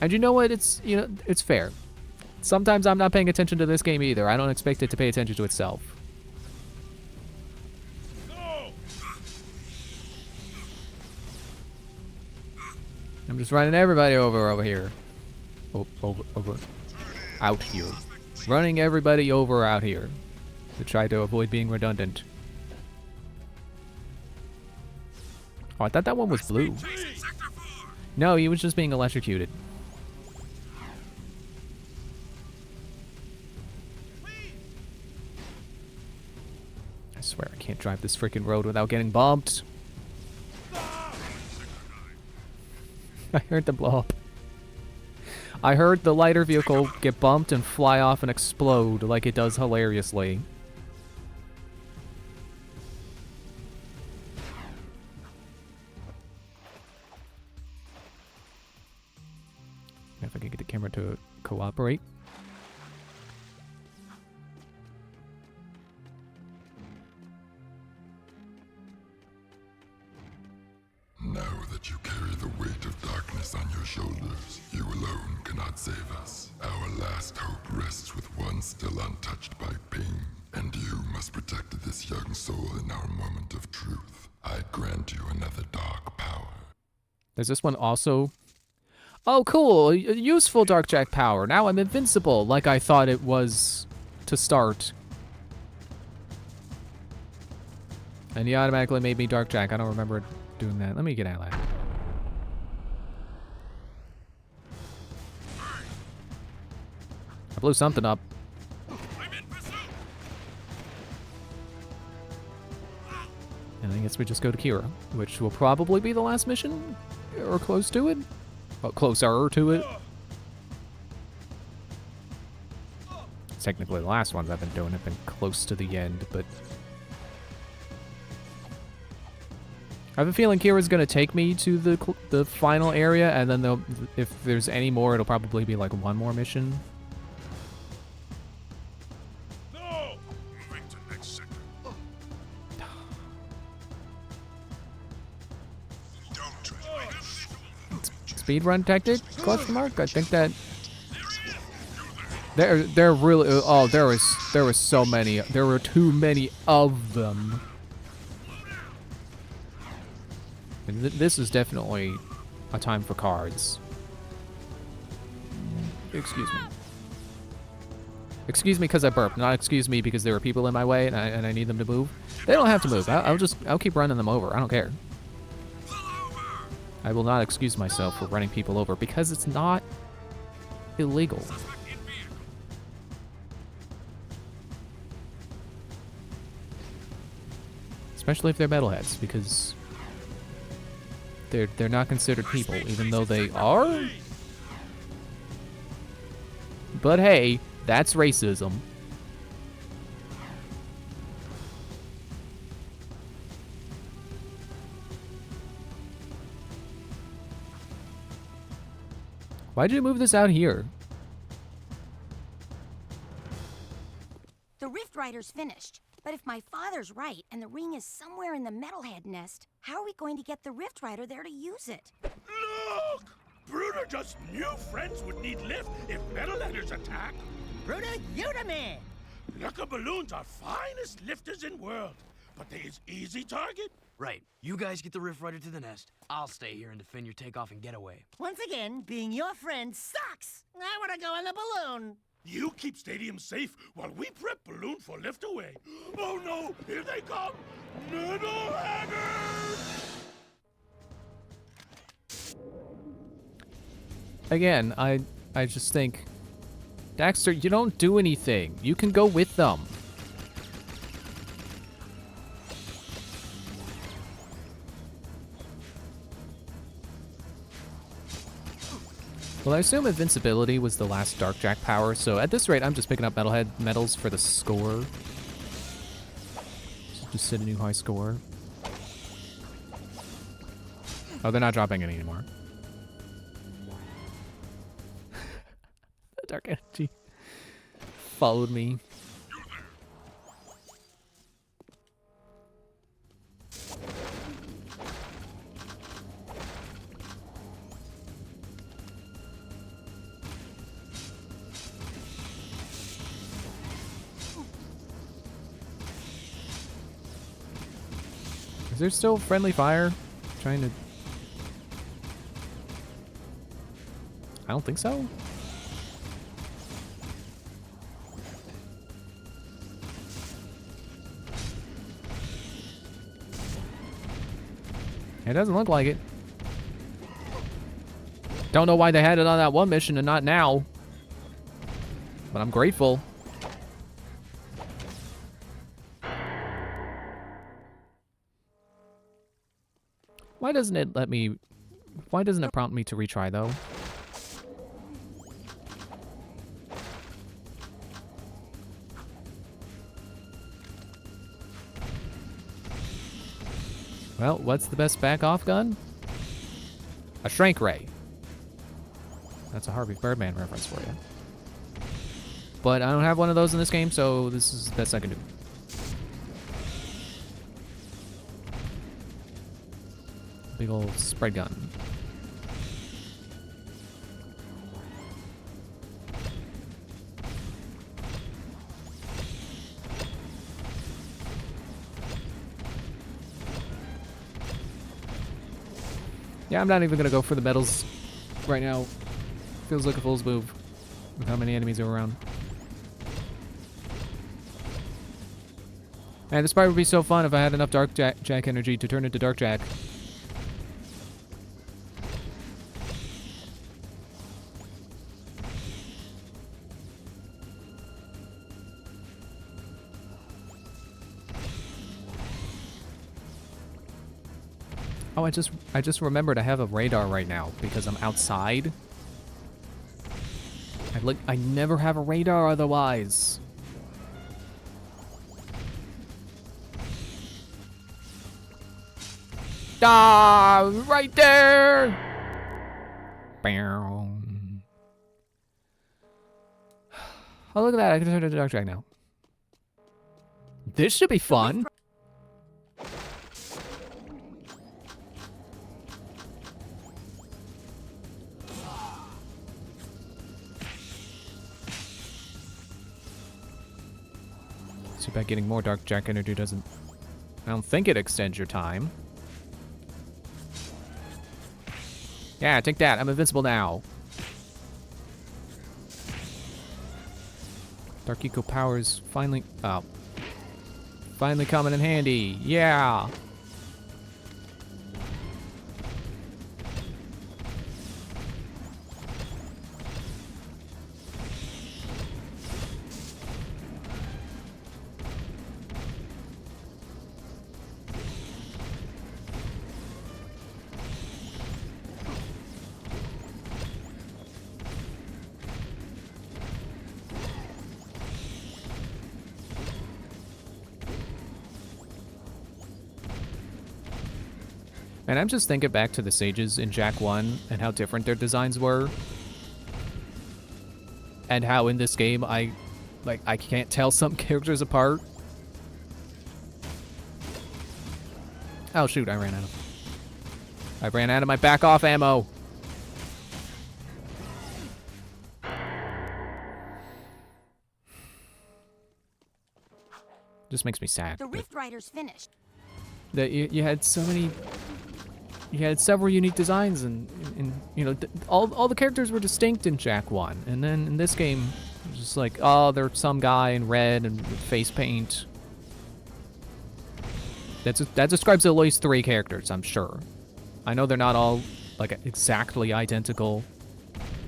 And you know what? It's fair. Sometimes I'm not paying attention to this game either. I don't expect it to pay attention to itself. I'm just running everybody over here. Over. Out here. Running everybody over out here to try to avoid being redundant. Oh, I thought that one was blue. No, he was just being electrocuted. I swear I can't drive this freaking road without getting bumped. I heard them blow up. I heard the lighter vehicle get bumped and fly off and explode like it does hilariously. If I can get the camera to cooperate. Now that you carry the weight of darkness on your shoulders, you alone cannot save us. Our last hope rests with one still untouched by pain, and you must protect this young soul in our moment of truth. I grant you another dark power. There's this one also. Oh, cool. Useful Dark Jack power. Now I'm invincible, like I thought it was to start. And he automatically made me Dark Jack. I don't remember doing that. Let me get out of that. I blew something up. And I guess we just go to Kira, which will probably be the last mission, or close to it. Well, closer to it. Technically, the last ones I've been doing have been close to the end, but I have a feeling Kira's gonna take me to the final area, and then if there's any more, it'll probably be like one more mission. No! Moving to next sector. Speedrun tactic? Question mark? I think that they're really there was so many. There were too many of them. And this is definitely a time for cards. Excuse me. Excuse me because I burped, not excuse me because there were people in my way and I need them to move. They don't have to move. I'll keep running them over. I don't care. I will not excuse myself for running people over because it's not illegal. Especially if they're metalheads, because they're not considered people, even though they are. But hey, that's racism. Why did you move this out here? Rider's finished. But if my father's right and the ring is somewhere in the Metalhead nest, how are we going to get the Rift Rider there to use it? Look! Bruder just knew friends would need lift if Metalheaders attack. Bruder, you the man. Lucka balloons are finest lifters in world, but they is easy target. Right. You guys get the Rift Rider to the nest. I'll stay here and defend your takeoff and getaway. Once again, being your friend sucks. I want to go in the balloon. You keep stadium safe while we prep balloon for lift away. Oh no, here they come! Metalheaders! Again, I just think, Daxter, you don't do anything. You can go with them. Well, I assume invincibility was the last Dark Jack power, so at this rate, I'm just picking up Metalhead medals for the score. Just set a new high score. Oh, they're not dropping any anymore. The Dark Energy followed me. Is there still friendly fire? Trying to... I don't think so. It doesn't look like it. Don't know why they had it on that one mission and not now. But I'm grateful. Why doesn't it let me... Why doesn't it prompt me to retry, though? Well, what's the best back-off gun? A Shrink Ray. That's a Harvey Birdman reference for you. But I don't have one of those in this game, so this is the best I can do. Big old spread gun. Yeah, I'm not even gonna go for the medals right now. Feels like a fool's move with how many enemies are around. Man, this part would be so fun if I had enough Dark Jack energy to turn into Dark Jack. Oh, I just remembered I have a radar right now because I'm outside. I never have a radar otherwise. Ah, right there. Bow. Oh, look at that! I can turn into Dark Jack now. This should be fun. Too bad getting more Dark Jack energy doesn't... I don't think it extends your time. Yeah, take that. I'm invincible now. Dark Eco powers finally... Oh. Finally coming in handy. Yeah! And I'm just thinking back to the Sages in Jak 1 and how different their designs were. And how in this game I Like, I can't tell some characters apart. Oh shoot, I ran out of my back off ammo. Just makes me sad. The Rift Rider's finished. That you had so many, you had several unique designs, and you know, all the characters were distinct in Jak 1, and then in this game, it's just like, oh, there's some guy in red and with face paint. That describes at least 3 characters, I'm sure. I know they're not all like exactly identical,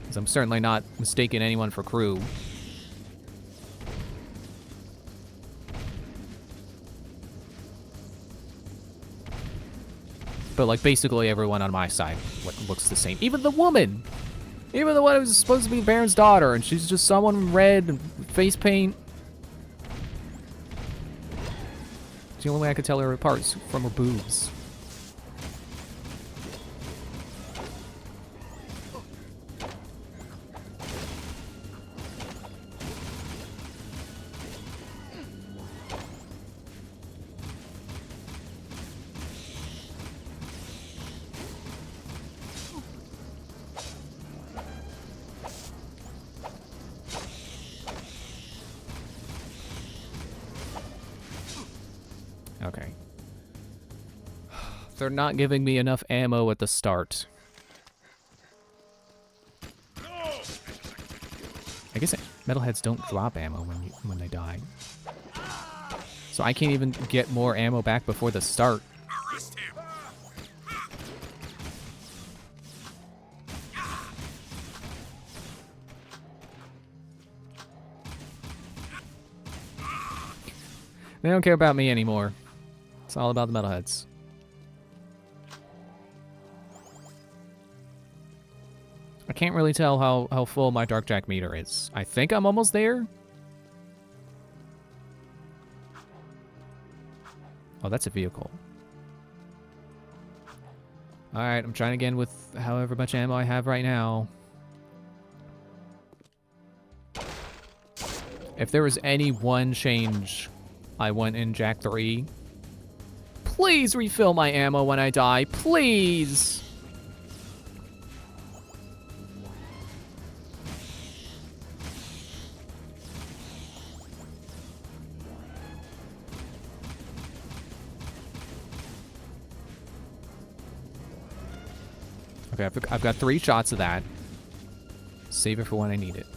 because I'm certainly not mistaking anyone for crew. But like basically everyone on my side looks the same. Even the woman! Even the one who's supposed to be Baron's daughter, and she's just someone in red and face paint. It's the only way I could tell her apart is from her boobs. Okay. They're not giving me enough ammo at the start. I guess metalheads don't drop ammo when they die. So I can't even get more ammo back before the start. Arrest him! They don't care about me anymore. It's all about the metalheads. I can't really tell how full my Dark Jak meter is. I think I'm almost there. Oh, that's a vehicle. Alright, I'm trying again with however much ammo I have right now. If there was any one change I want in Jak 3, please refill my ammo when I die, please! Okay, I've got 3 shots of that. Save it for when I need it.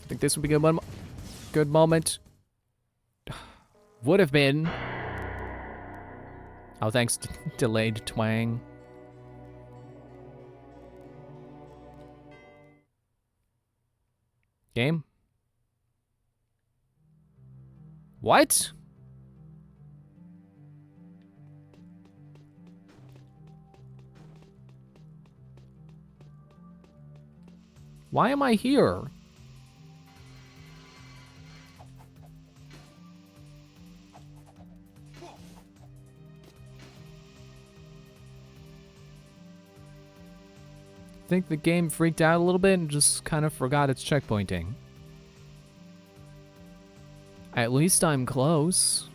I think this would be a good moment. Would have been. Oh, thanks, delayed twang. Game? What? Why am I here? I think the game freaked out a little bit and just kind of forgot its checkpointing. At least I'm close.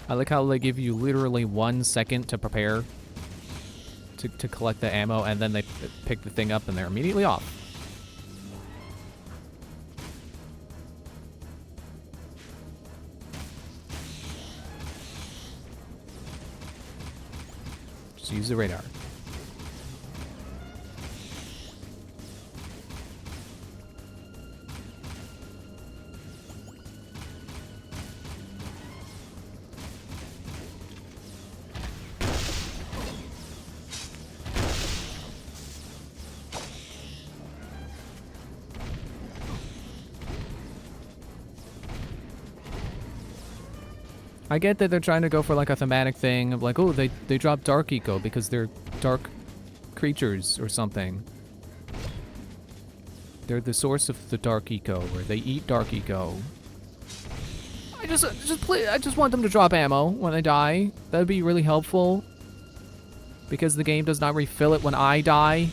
I like how they give you literally 1 second to prepare to collect the ammo, and then they pick the thing up and they're immediately off. Just use the radar. I get that they're trying to go for like a thematic thing of like, oh, they drop dark eco because they're dark creatures or something. They're the source of the dark eco, or they eat dark eco. I just want them to drop ammo when I die. That'd be really helpful. Because the game does not refill it when I die.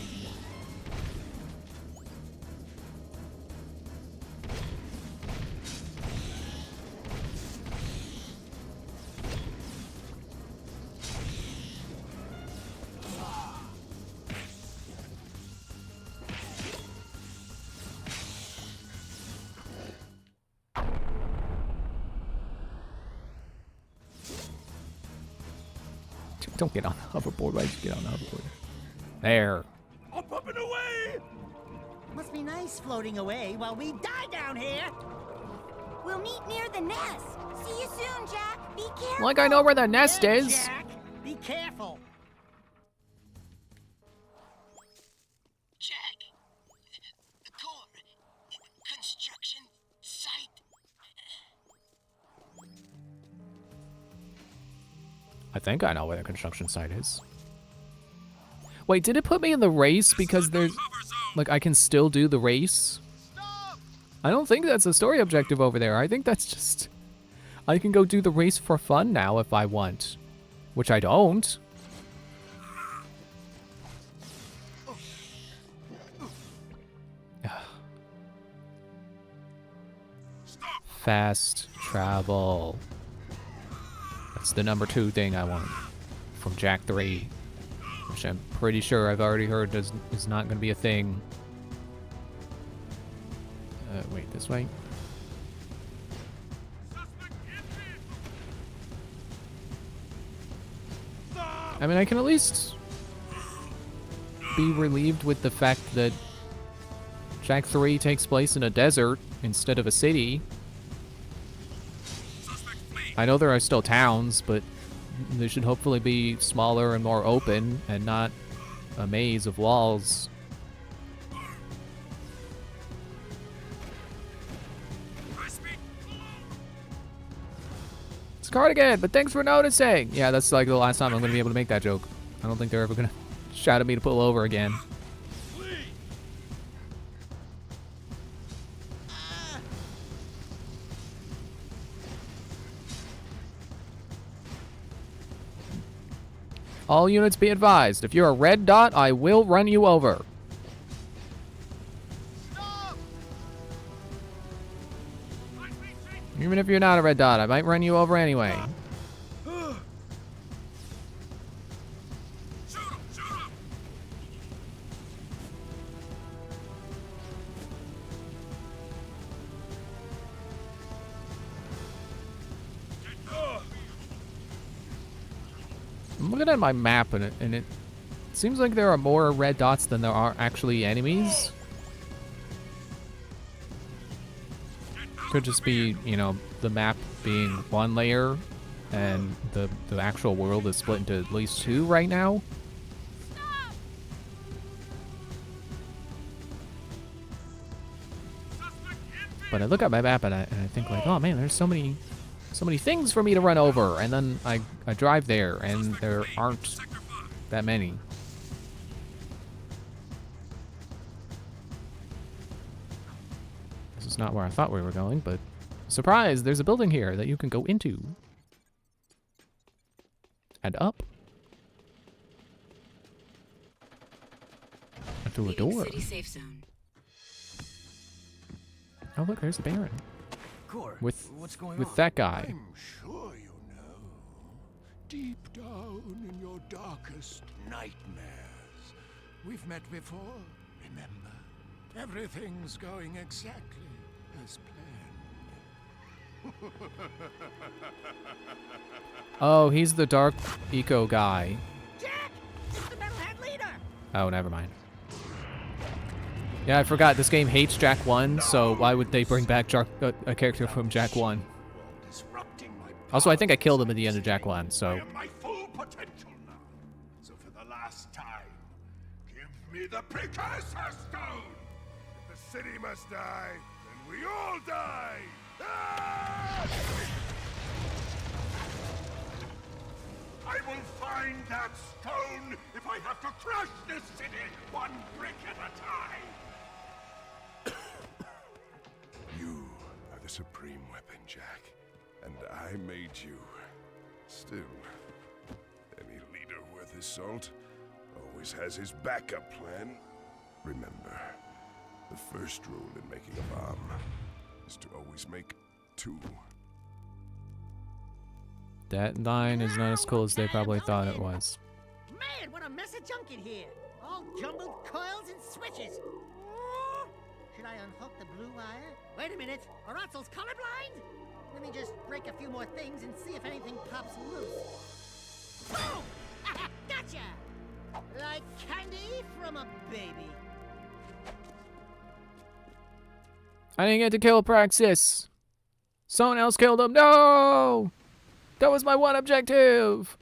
Don't get on the hoverboard. Why did you get on the hoverboard? There. I'm up and away! Must be nice floating away while we die down here. We'll meet near the nest. See you soon, Jack. Be careful. Like I know where the nest Yeah, is. Jack, be careful. Jack, the core construction site. I think I know where the construction site is. Wait, did it put me in the race because there's... Like, I can still do the race? I don't think that's a story objective over there. I think that's just... I can go do the race for fun now if I want. Which I don't. Fast travel. That's the number 2 thing I want from Jak III. Which I'm pretty sure I've already heard is not going to be a thing. Wait, this way? I mean, I can at least be relieved with the fact that Jak III takes place in a desert instead of a city. I know there are still towns, but they should hopefully be smaller and more open and not a maze of walls. It's Cardigan, but thanks for noticing. Yeah, that's like the last time I'm going to be able to make that joke. I don't think they're ever going to shout at me to pull over again. All units be advised, if you're a red dot, I will run you over. Even if you're not a red dot, I might run you over anyway. I'm looking at my map and it seems like there are more red dots than there are actually enemies. Could just be, you know, the map being one layer and the actual world is split into at least 2 right now. But I look at my map and I think like, oh man, there's so many things for me to run over, and then I drive there and there aren't that many. This is not where I thought we were going, but surprise, there's a building here that you can go into. And up. And through a door. City safe zone. Oh look, there's the Baron. Core, With what's going on? that guy. I'm sure you know. Deep down in your darkest nightmares. We've met before, remember? Everything's going exactly as planned. Oh, he's the dark eco guy. Jack, it's the metalhead leader. Oh, never mind. Yeah, I forgot this game hates Jak I, so why would they bring back a character from Jak I? Also, I think I killed him at the end of Jak I, so... I am my full potential now. So for the last time, give me the precursor stone! If the city must die, then we all die! Ah! find that stone if I have to crush this city one brick at a time! You are the supreme weapon, Jak. And I made you. Still, any leader worth his salt always has his backup plan. Remember, the first rule in making a bomb is to always make 2. That line is not as cool as they probably thought it was. Man, what a mess of junk in here. All jumbled coils and switches. Should I unhook the blue wire? Wait a minute. Are Otzel's colorblind? Let me just break a few more things and see if anything pops loose. Boom! Gotcha! Like candy from a baby. I didn't get to kill Praxis. Someone else killed him. No! That was my one objective.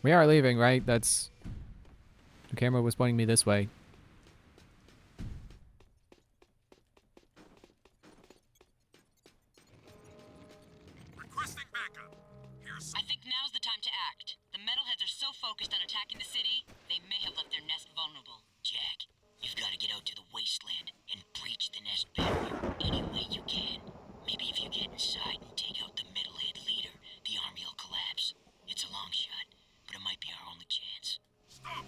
We are leaving, right? That's... The camera was pointing me this way. Requesting backup. Here's... I think now's the time to act. The metalheads are so focused on attacking the city, they may have left their nest vulnerable. Jak, you've got to get out to the wasteland and breach the nest barrier any way you can. Maybe if you get inside and take out the metalhead leader, the army will collapse. It's a long shot, but it might be our only chance. Stop!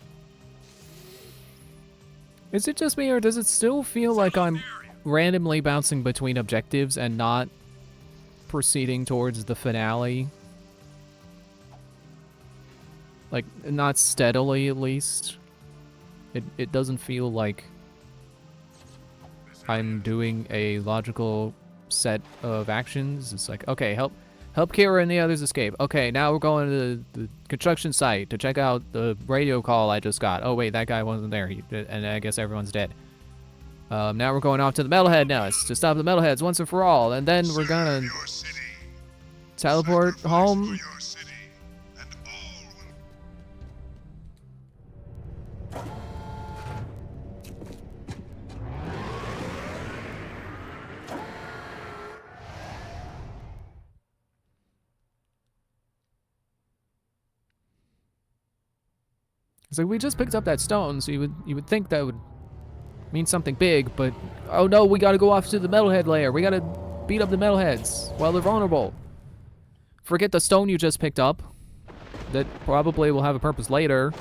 Is it just me, or does it still feel like I'm randomly bouncing between objectives and not proceeding towards the finale? Like, not steadily, at least. It doesn't feel like I'm doing a logical set of actions. It's like, okay, help Kira and the others escape. Okay, now we're going to the construction site to check out the radio call I just got. Oh wait, that guy wasn't there, and I guess everyone's dead. Now we're going off to the metalhead nest to stop the metalheads once and for all, and then we're gonna teleport home. It's like, we just picked up that stone, so you would think that would mean something big, but oh no, we gotta go off to the metalhead lair. We gotta beat up the metalheads while they're vulnerable. Forget the stone you just picked up. That probably will have a purpose later.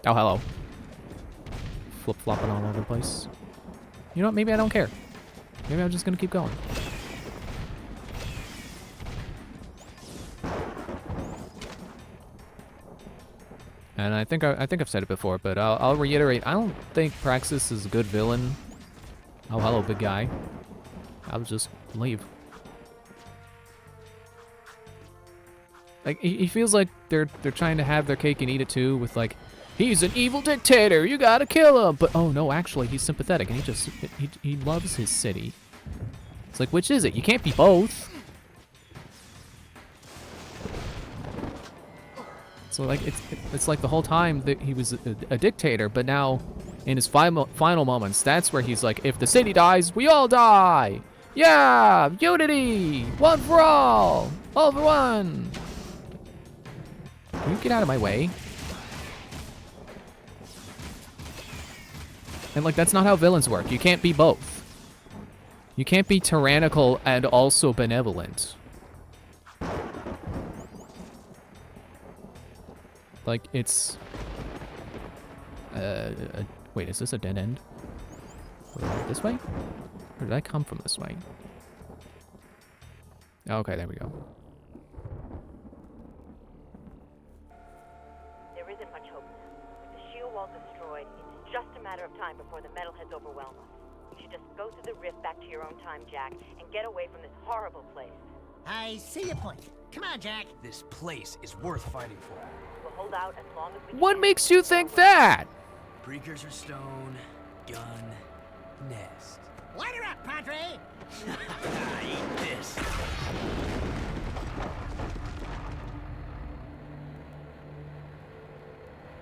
Oh, hello. Flip-flopping all over the place. You know what, maybe I don't care. Maybe I'm just gonna keep going. And I think I've said it before, but I'll reiterate. I don't think Praxis is a good villain. Oh, hello, big guy. I'll just leave. Like, he feels like they're trying to have their cake and eat it too, with like, he's an evil dictator, you gotta kill him! But oh no, actually, he's sympathetic, and he loves his city. It's like, which is it? You can't be both. So like, it's like the whole time that he was a dictator, but now, in his final moments, that's where he's like, if the city dies, we all die! Yeah! Unity! One for all for one! Can you get out of my way? And like, that's not how villains work. You can't be both. You can't be tyrannical and also benevolent. Like, it's... wait, is this a dead end? This way? Or did I come from this way? Okay, there we go. There isn't much hope now. With the shield wall destroyed, it's just a matter of time before the metalheads overwhelm us. You should just go through the rift back to your own time, Jak, and get away from this horrible place. I see your point. Come on, Jak. This place is worth fighting for. We'll hold out as long as we can. What makes you think that? Precursor stone, gun, nest. Light her up, Padre! Eat this.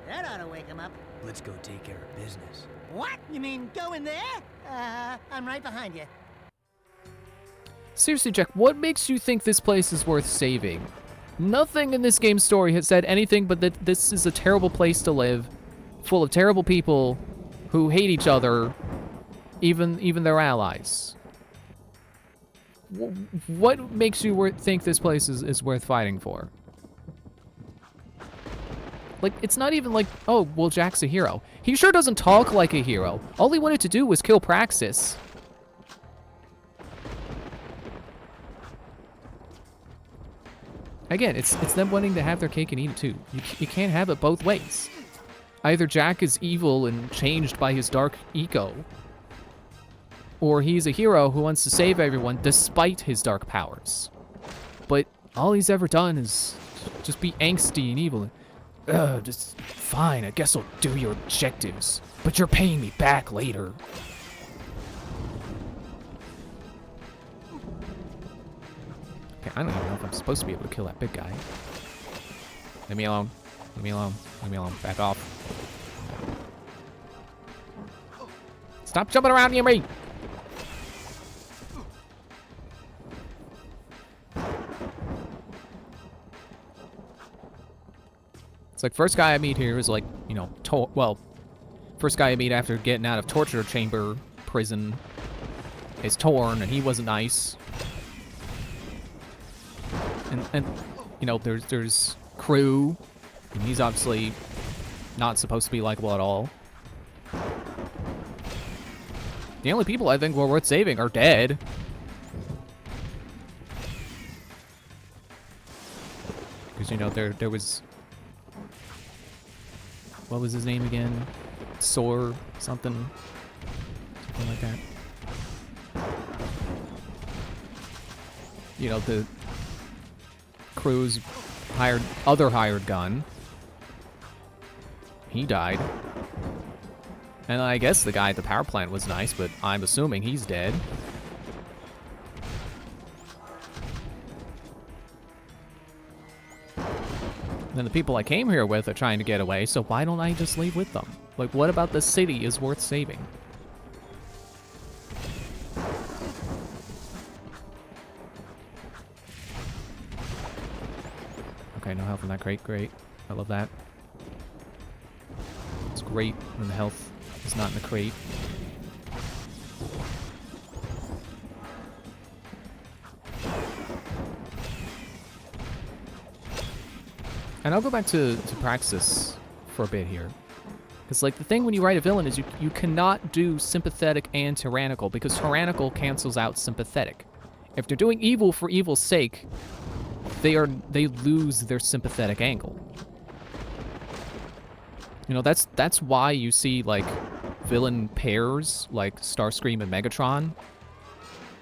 That ought to wake him up. Let's go take care of business. What? You mean go in there? I'm right behind you. Seriously, Jack, what makes you think this place is worth saving? Nothing in this game's story has said anything but that this is a terrible place to live, full of terrible people who hate each other, even their allies. What makes you think this place is worth fighting for? Like, it's not even like, oh, well, Jack's a hero. He sure doesn't talk like a hero. All he wanted to do was kill Praxis. Again, it's them wanting to have their cake and eat it too. You can't have it both ways. Either Jack is evil and changed by his dark ego, or he's a hero who wants to save everyone despite his dark powers. But all he's ever done is just be angsty and evil. Just fine, I guess I'll do your objectives, but you're paying me back later. Okay, I don't even know if I'm supposed to be able to kill that big guy. Leave me alone. Leave me alone. Leave me alone. Back off. Stop jumping around near me! It's like, first guy I meet here is like, you know, first guy I meet after getting out of torture chamber prison is Torn, and he wasn't nice. And you know, there's Crew, and he's obviously not supposed to be likable at all. The only people I think were worth saving are dead. Because, you know, there was... What was his name again? Soar something? Something like that. You know, the Crew's other hired gun. He died. And I guess the guy at the power plant was nice, but I'm assuming he's dead. And the people I came here with are trying to get away, so why don't I just leave with them? Like, what about the city is worth saving? Okay, no health in that crate. Great. I love that. It's great when the health is not in the crate. And I'll go back to Praxis for a bit here. Because, like, the thing when you write a villain is you cannot do sympathetic and tyrannical, because tyrannical cancels out sympathetic. If they're doing evil for evil's sake, they lose their sympathetic angle. You know, that's why you see, like, villain pairs like Starscream and Megatron,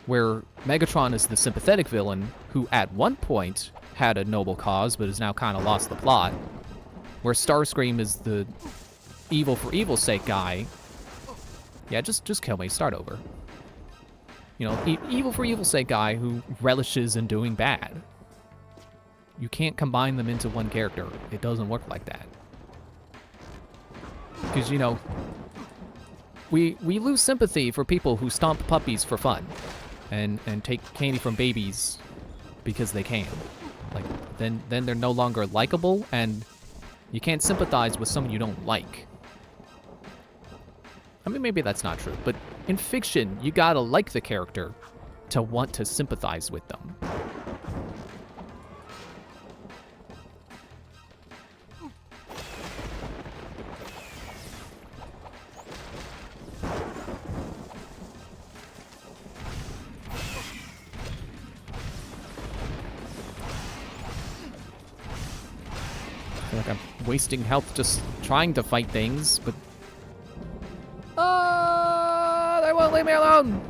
where Megatron is the sympathetic villain who at one point had a noble cause but has now kind of lost the plot, where Starscream is the evil for evil's sake guy. Yeah, just kill me, start over. You know, evil for evil's sake guy who relishes in doing bad. You can't combine them into one character. It doesn't work like that. Because, you know, we lose sympathy for people who stomp puppies for fun and take candy from babies because they can. Like, then they're no longer likable, and you can't sympathize with someone you don't like. I mean, maybe that's not true, but in fiction, you gotta like the character to want to sympathize with them. I feel like I'm wasting health just trying to fight things, but... they won't leave me alone!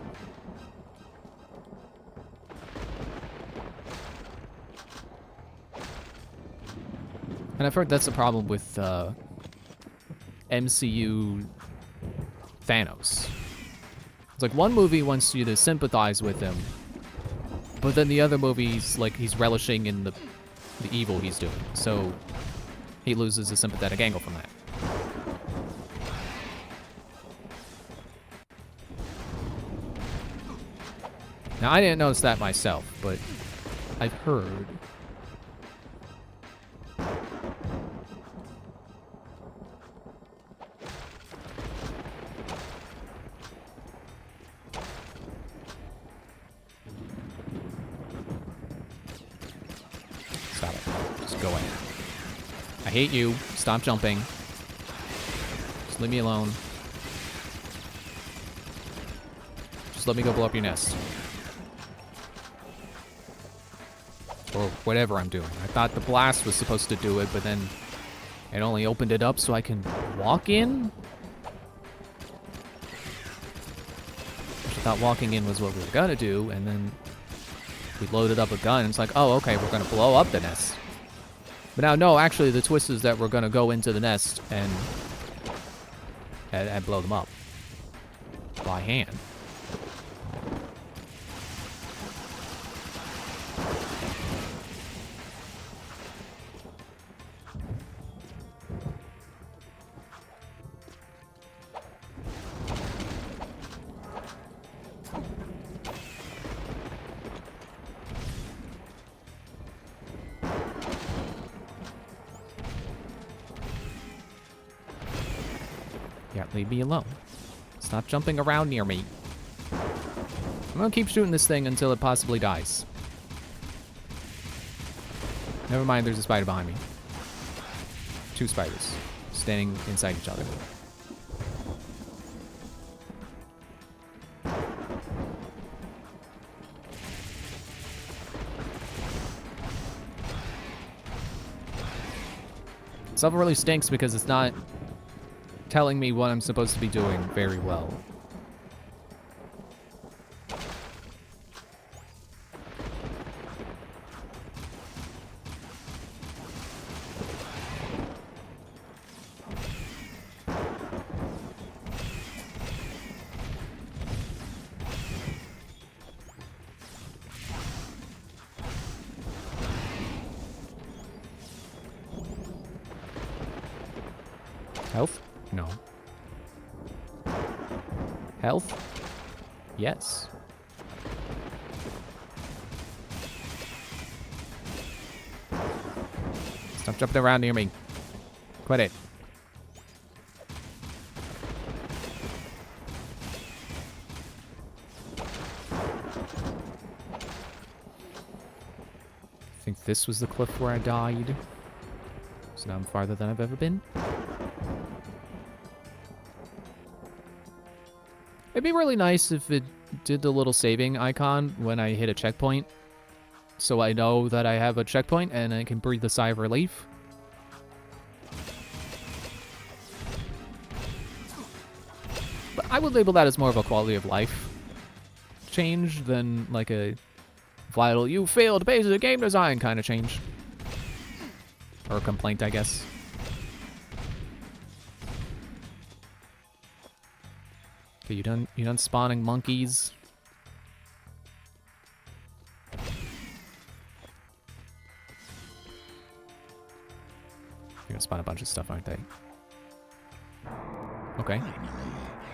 And I've heard that's the problem with MCU Thanos. It's like one movie wants you to sympathize with him, but then the other movie's like he's relishing in the evil he's doing. So he loses a sympathetic angle from that. Now, I didn't notice that myself, but I've heard. Stop it. Just go away. I hate you. Stop jumping. Just leave me alone. Just let me go blow up your nest. Or whatever I'm doing. I thought the blast was supposed to do it, but then it only opened it up so I can walk in? I thought walking in was what we were gonna do, and then we loaded up a gun, and it's like, oh, okay, we're gonna blow up the nest. But now, no, actually, the twist is that we're gonna go into the nest and blow them up. By hand. Yeah, leave me alone. Stop jumping around near me. I'm gonna keep shooting this thing until it possibly dies. Never mind, there's a spider behind me. 2 spiders standing inside each other. Stuff really stinks because it's not telling me what I'm supposed to be doing very well. Health? No. Health? Yes. Stop jumping around near me. Quit it. I think this was the cliff where I died. So now I'm farther than I've ever been. It'd be really nice if it did the little saving icon when I hit a checkpoint. So I know that I have a checkpoint and I can breathe a sigh of relief. But I would label that as more of a quality of life change than like a vital, you failed basic game design kind of change. Or a complaint, I guess. Okay, you done spawning monkeys? You're gonna spawn a bunch of stuff, aren't they? Okay.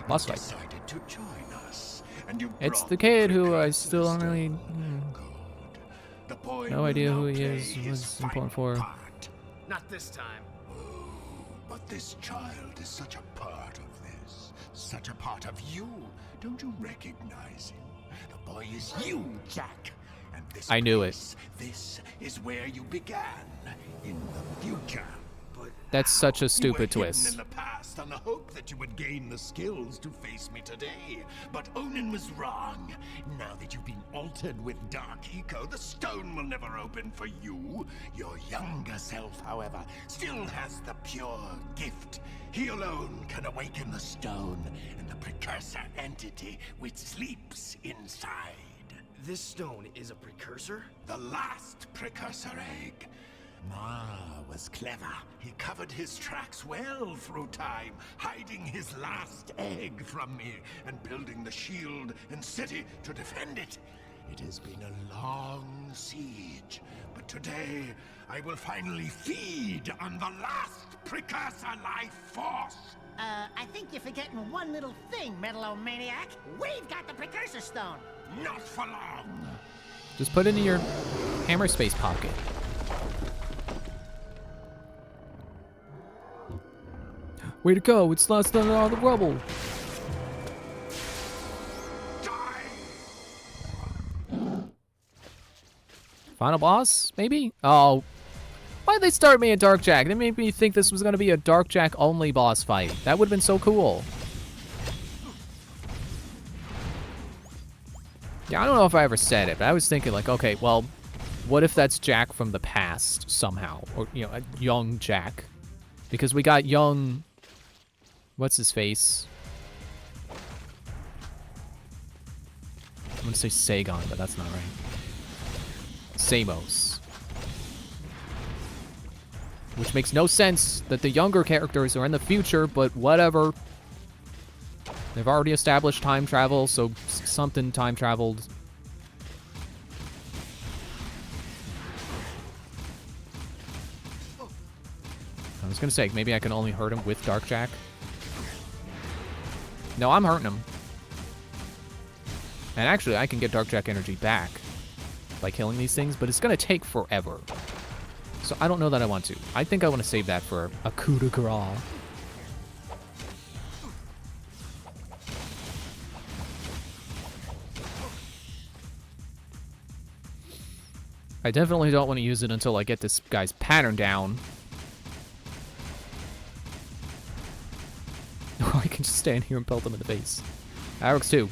Lost fight. Decided to join us, and you It's brought the kid who I precursors still don't to really... The boy no will idea now who he play is, his what's important final for. part. Not this time. But this child is such a part of this, such a part of you. Don't you recognize him? The boy is you, Jak. And this I knew it. place, this is where you began, in the future. But That's such a you were stupid hidden twist. in the past on the hope that you would gain the skills to face me today. But Onin was wrong. Now that you've been altered with Dark Eco, the stone will never open for you. Your younger self, however, still has the pure gift. He alone can awaken the stone and the precursor entity which sleeps inside. This stone is a precursor? The last precursor egg. Ma was clever. He covered his tracks well through time, hiding his last egg from me and building the shield and city to defend it. It has been a long siege, but Today, I will finally feed on the last precursor life force. I think you're forgetting one little thing, Metalomaniac. We've got the precursor stone. Not for long. Just put it in your hammer space pocket. Way to go, it's less than all the rubble. Final boss, maybe? Oh, why'd they start me at Dark Jack? They made me think this was gonna be a Dark Jack only boss fight. That would've been so cool. Yeah, I don't know if I ever said it, but I was thinking like, okay, well, what if that's Jack from the past somehow? Or, you know, a young Jack. Because we got young... What's his face? I'm gonna say Sagon, but that's not right. Samos. Which makes no sense that the younger characters are in the future, but whatever. They've already established time travel, so something time traveled. I was gonna say, maybe I can only hurt him with Dark Jack. No, I'm hurting him. And actually, I can get Dark Jack energy back by killing these things, but it's gonna take forever. So I don't know that I want to. I think I want to save that for a coup de grace. I definitely don't want to use it until I get this guy's pattern down. Or I can just stand here and pelt him in the face. That works too.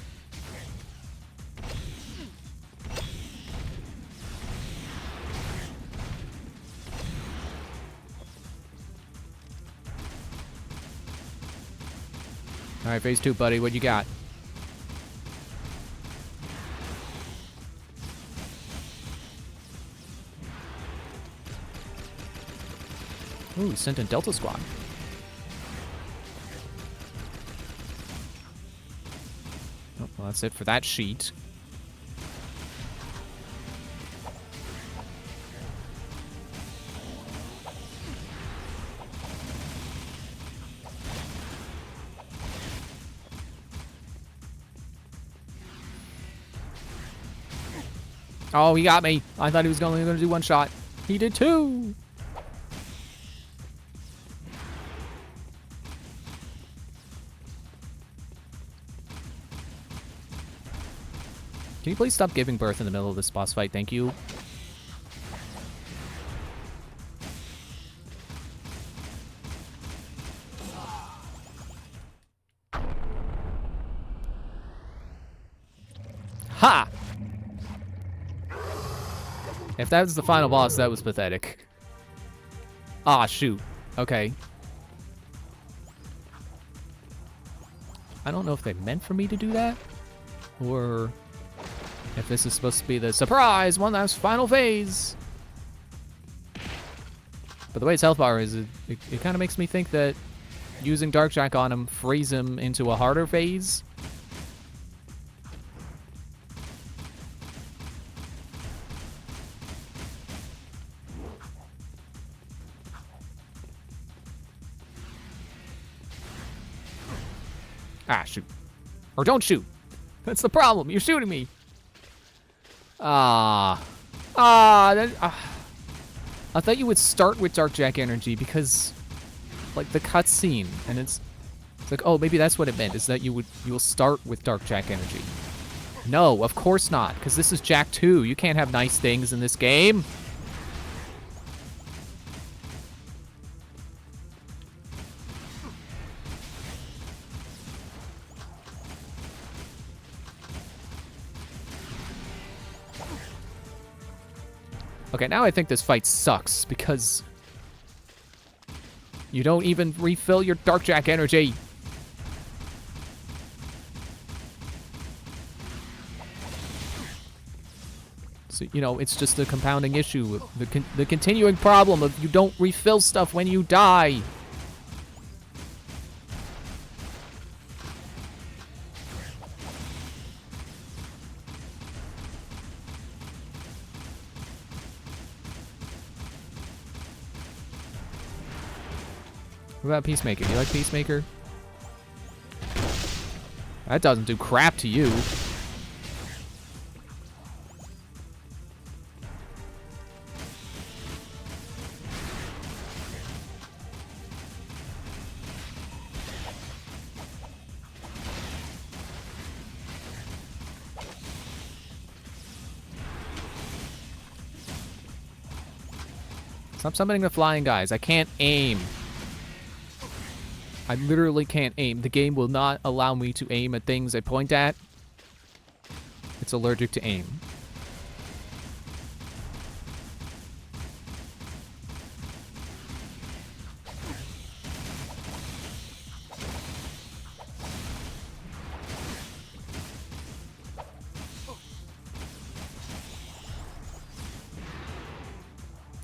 Alright, phase 2, buddy. What you got? Ooh, sent in Delta Squad. Oh, well, that's it for that sheet. Oh, he got me. I thought he was only going to do one shot. He did two. Can you please stop giving birth in the middle of this boss fight? Thank you. Ha! If that was the final boss, that was pathetic. Ah, shoot. Okay. I don't know if they meant for me to do that, or if this is supposed to be the surprise, one last final phase. But the way his health bar is, it kind of makes me think that using Dark Jack on him frees him into a harder phase. Ah, shoot. Or don't shoot. That's the problem. You're shooting me. I thought you would start with Dark Jack energy because, like, the cutscene, and it's like, oh, maybe that's what it meant, is that you'll start with Dark Jack energy. No, of course not, because this is Jak II. You can't have nice things in this game. Okay, now I think this fight sucks, because you don't even refill your Dark Jack energy. So, you know, it's just a compounding issue. The continuing problem of you don't refill stuff when you die. What about Peacemaker? You like Peacemaker? That doesn't do crap to you. Stop summoning the flying guys. I can't aim. I literally can't aim. The game will not allow me to aim at things I point at. It's allergic to aim.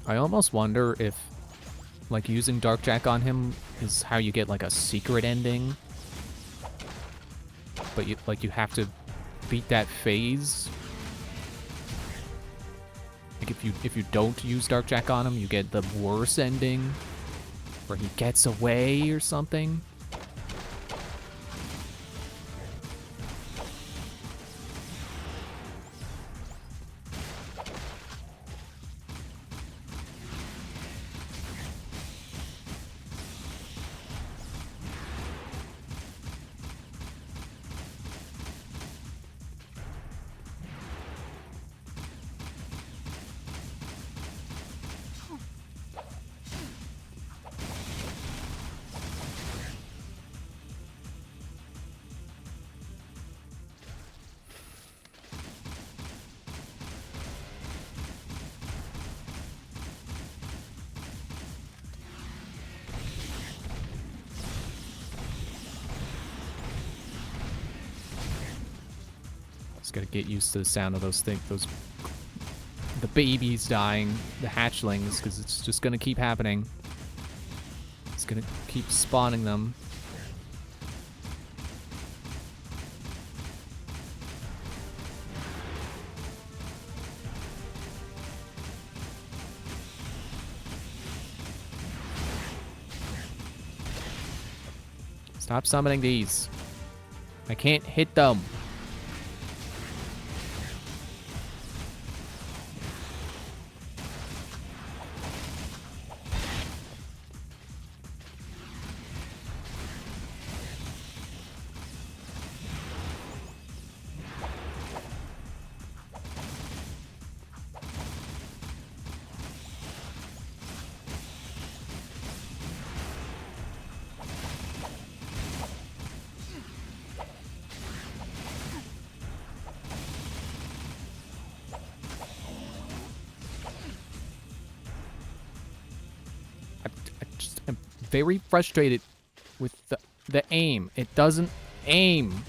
I almost wonder if, like, using Dark Jack on him is how you get, like, a secret ending. But, you have to beat that phase. Like, if you don't use Dark Jack on him, you get the worse ending. Where he gets away or something. Just gotta get used to the sound of those things, the babies dying, the hatchlings, because it's just gonna keep happening. It's gonna keep spawning them. Stop summoning these. I can't hit them. I'm very frustrated with the aim. It doesn't aim.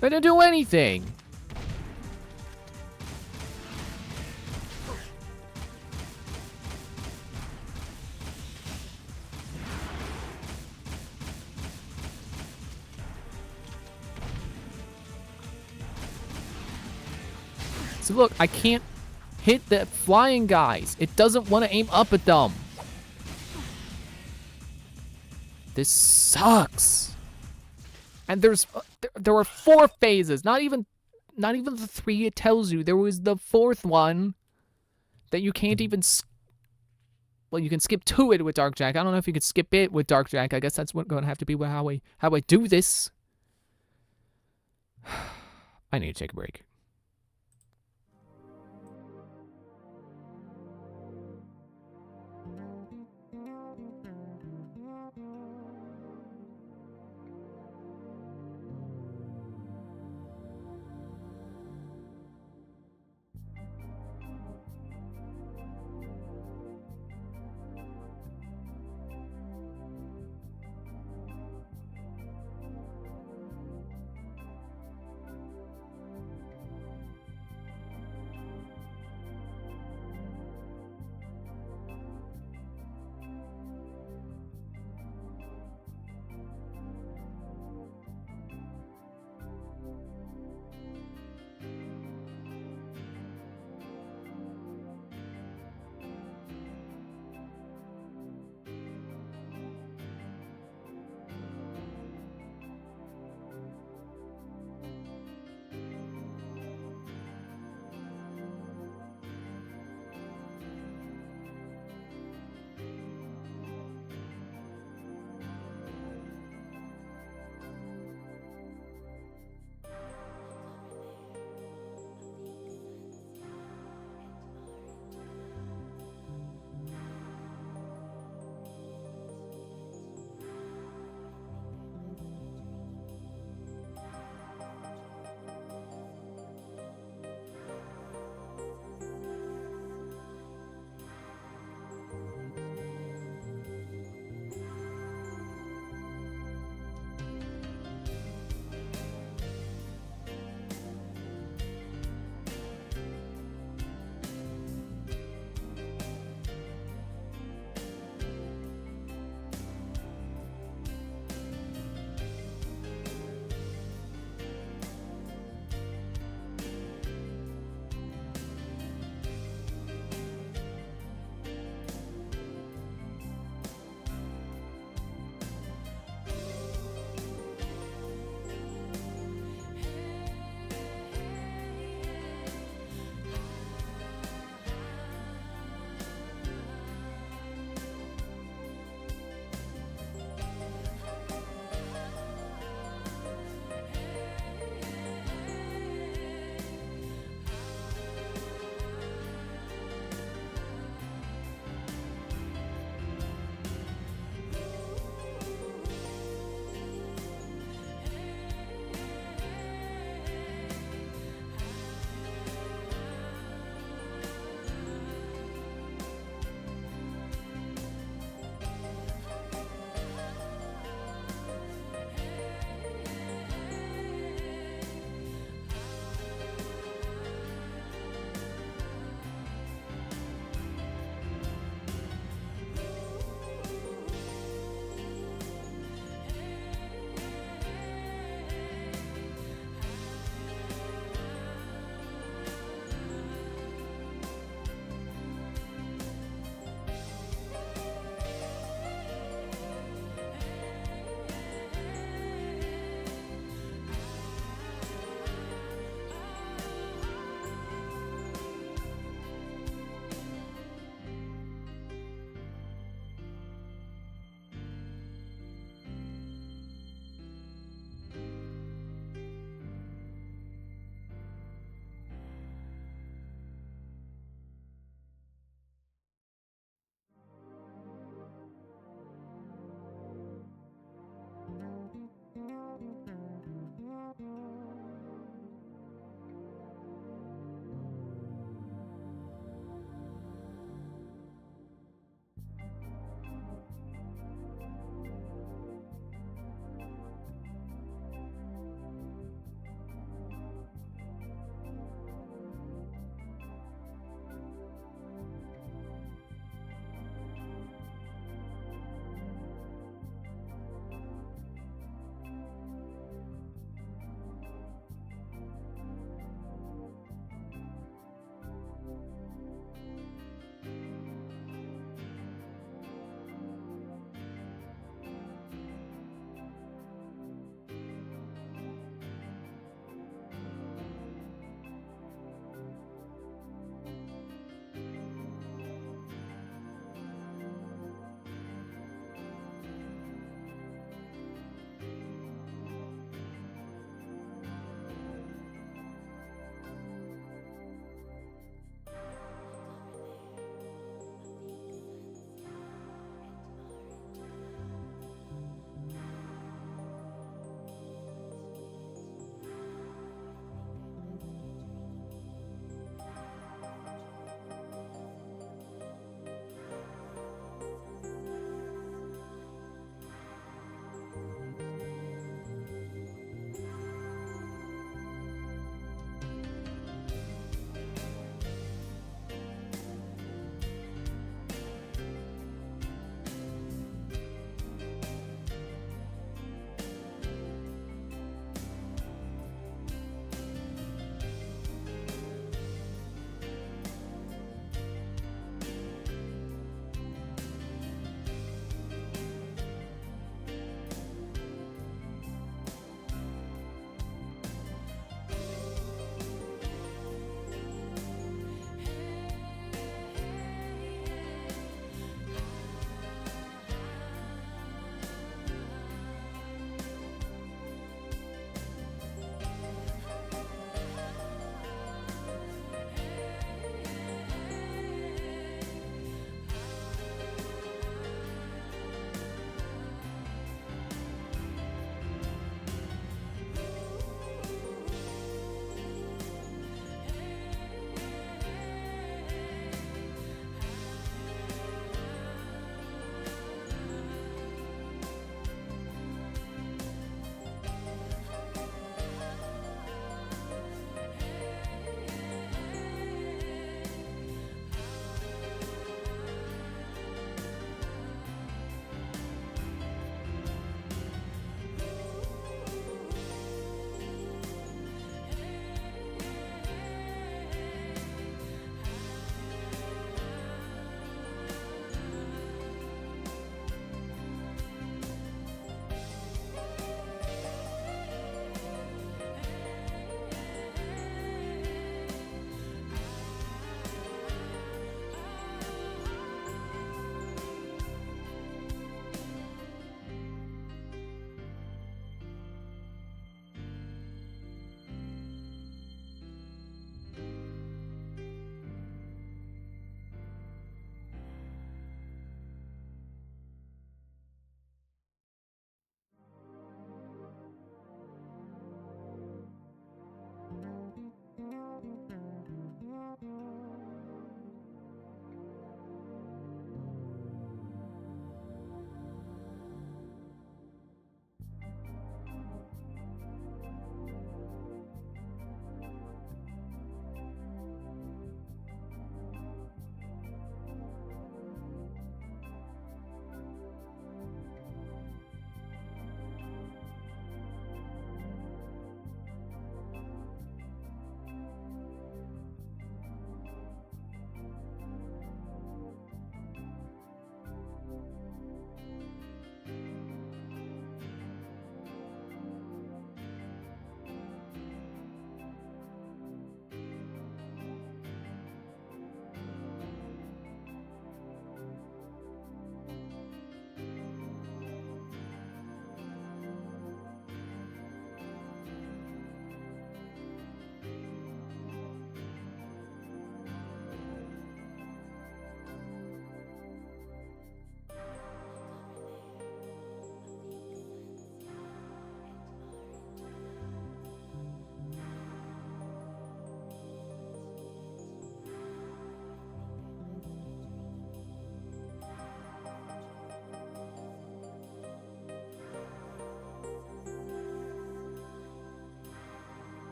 They didn't do anything. So look, I can't hit the flying guys. It doesn't want to aim up at them. This sucks. And there were 4 phases, not even the 3 it tells you. There was the 4th one that you can't even. Well, you can skip to it with Dark Jack. I don't know if you can skip it with Dark Jack. I guess that's going to have to be how I do this. I need to take a break.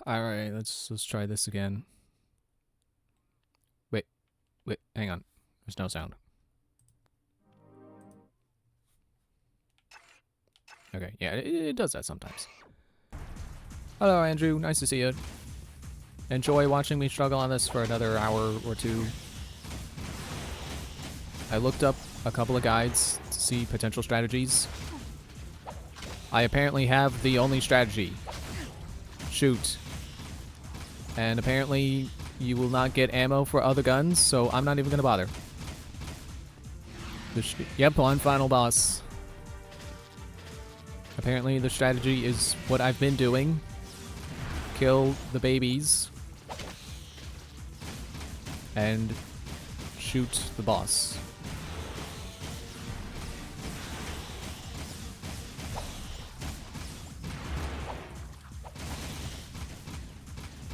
Alright, let's try this again. Wait, hang on. There's no sound. Okay, yeah, it does that sometimes. Hello, Andrew. Nice to see you. Enjoy watching me struggle on this for another hour or two. I looked up a couple of guides to see potential strategies. I apparently have the only strategy. Shoot. And apparently you will not get ammo for other guns, so I'm not even gonna bother. Yep, on final boss. Apparently the strategy is what I've been doing. Kill the babies. And shoot the boss.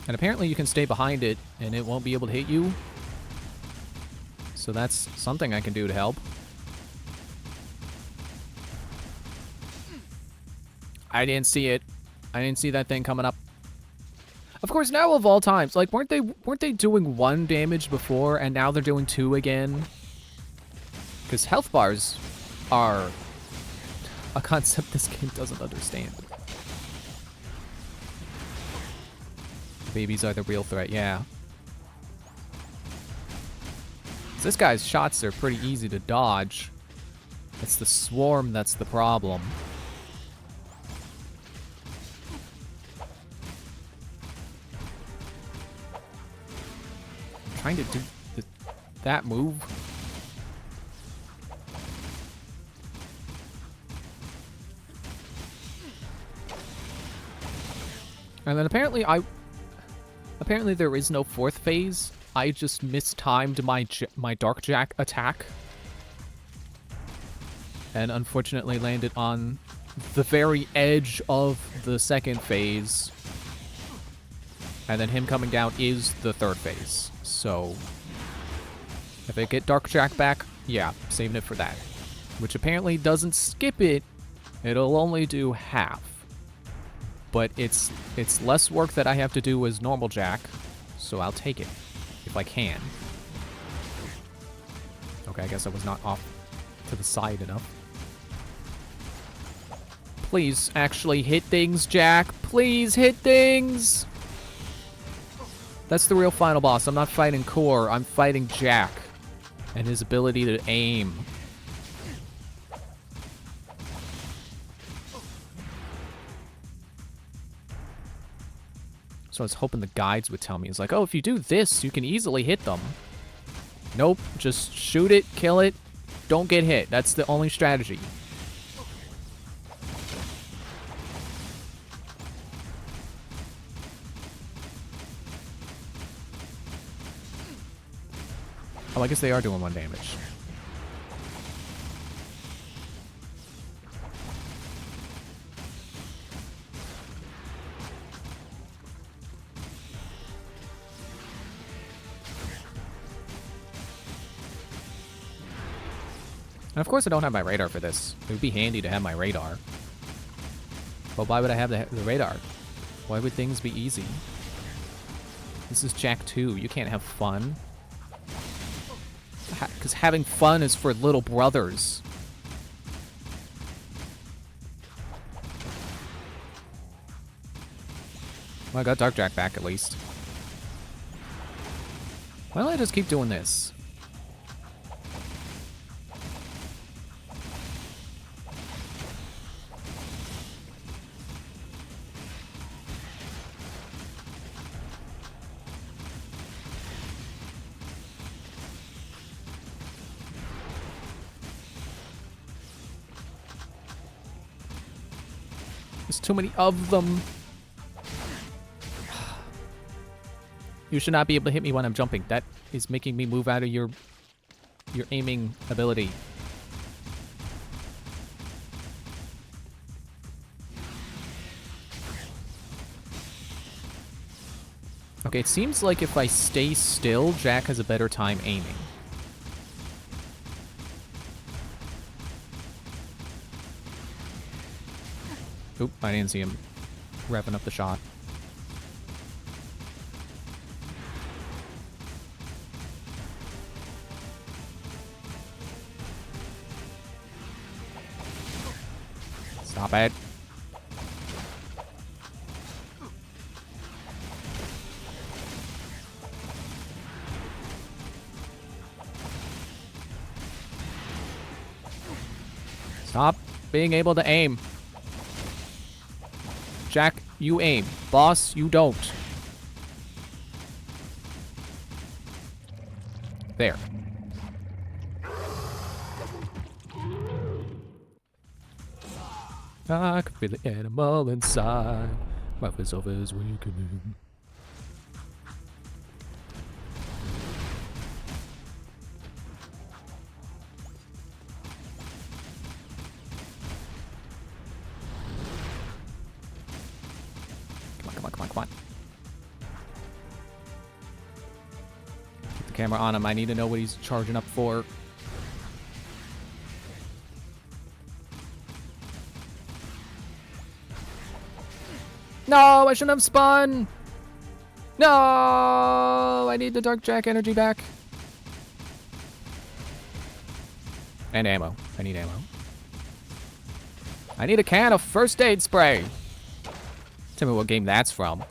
And apparently you can stay behind it and it won't be able to hit you. So that's something I can do to help. I didn't see it. I didn't see that thing coming up. Of course, now of all times, like weren't they doing 1 damage before and now they're doing 2 again? Because health bars are a concept this game doesn't understand. Babies are the real threat, yeah. This guy's shots are pretty easy to dodge. It's the swarm that's the problem. I'm trying to do that move. And then apparently there is no 4th phase. I just mistimed my Dark Jak attack. And unfortunately landed on the very edge of the 2nd phase. And then him coming down is the 3rd phase. So if I get Dark Jak back, yeah, saving it for that. Which apparently doesn't skip it. It'll only do half. But it's less work that I have to do as normal Jak, so I'll take it, if I can. Okay, I guess I was not off to the side enough. Please actually hit things, Jak. Please hit things! That's the real final boss. I'm not fighting Core, I'm fighting Jak and his ability to aim. So I was hoping the guides would tell me. It's like, oh, if you do this, you can easily hit them. Nope, just shoot it, kill it, don't get hit. That's the only strategy. Oh, I guess they are doing 1 damage. And of course I don't have my radar for this. It would be handy to have my radar. But why would I have the radar? Why would things be easy? This is Jak II. You can't have fun. Because having fun is for little brothers. Well, I got Dark Jak back at least. Why don't I just keep doing this? There's too many of them. You should not be able to hit me when I'm jumping. That is making me move out of your aiming ability. Okay, it seems like if I stay still, Jak has a better time aiming. Oop, I didn't see him revving up the shot. Stop it. Stop being able to aim. Jak, you aim. Boss, you don't. There. I can feel the animal inside. My resolve is weakening. Come on. Keep the camera on him. I need to know what he's charging up for. No, I shouldn't have spun. No, I need the Dark Jak energy back. And ammo. I need ammo. I need a can of first aid spray. Tell me what game that's from.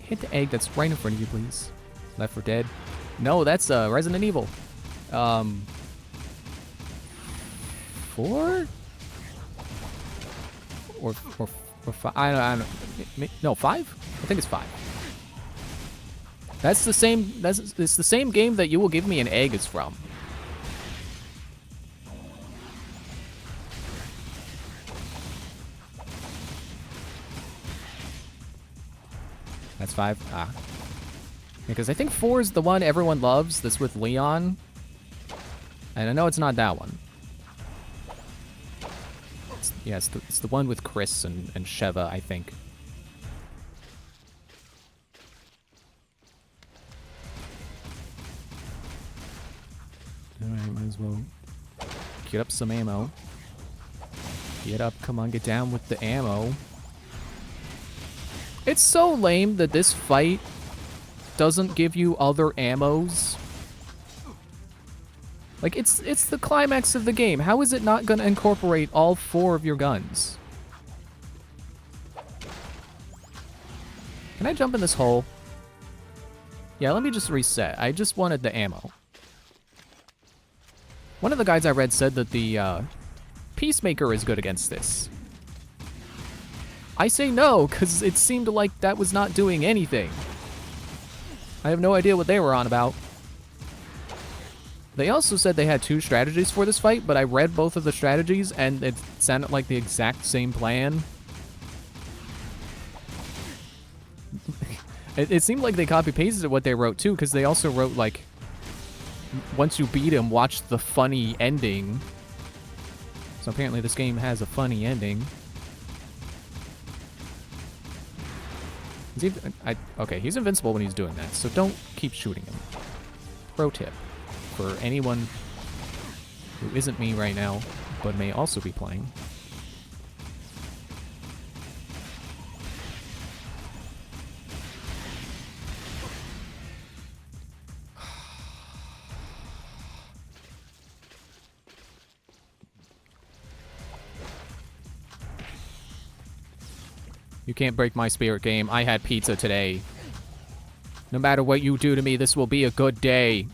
Hit the egg that's right in front of you, please. Left 4 Dead. No, that's Resident Evil. 4? Or 5? I don't know. No, 5? I think it's 5. That's the same. It's the same game that You Will Give Me an Egg is from. That's 5. Ah. Because I think 4 is the one everyone loves. That's with Leon. And I know it's not that one. It's the one with Chris and Sheva, I think. Alright, might as well get up some ammo. Get up, come on, get down with the ammo. It's so lame that this fight doesn't give you other ammos. Like, it's the climax of the game. How is it not going to incorporate all 4 of your guns? Can I jump in this hole? Yeah, let me just reset. I just wanted the ammo. One of the guys I read said that the Peacemaker is good against this. I say no, because it seemed like that was not doing anything. I have no idea what they were on about. They also said they had 2 strategies for this fight, but I read both of the strategies, and it sounded like the exact same plan. It seemed like they copy-pasted what they wrote, too, because they also wrote, like, once you beat him, watch the funny ending. So apparently this game has a funny ending. Okay, he's invincible when he's doing that, so don't keep shooting him. Pro tip. For anyone who isn't me right now, but may also be playing. You can't break my spirit, game. I had pizza today. No matter what you do to me, this will be a good day.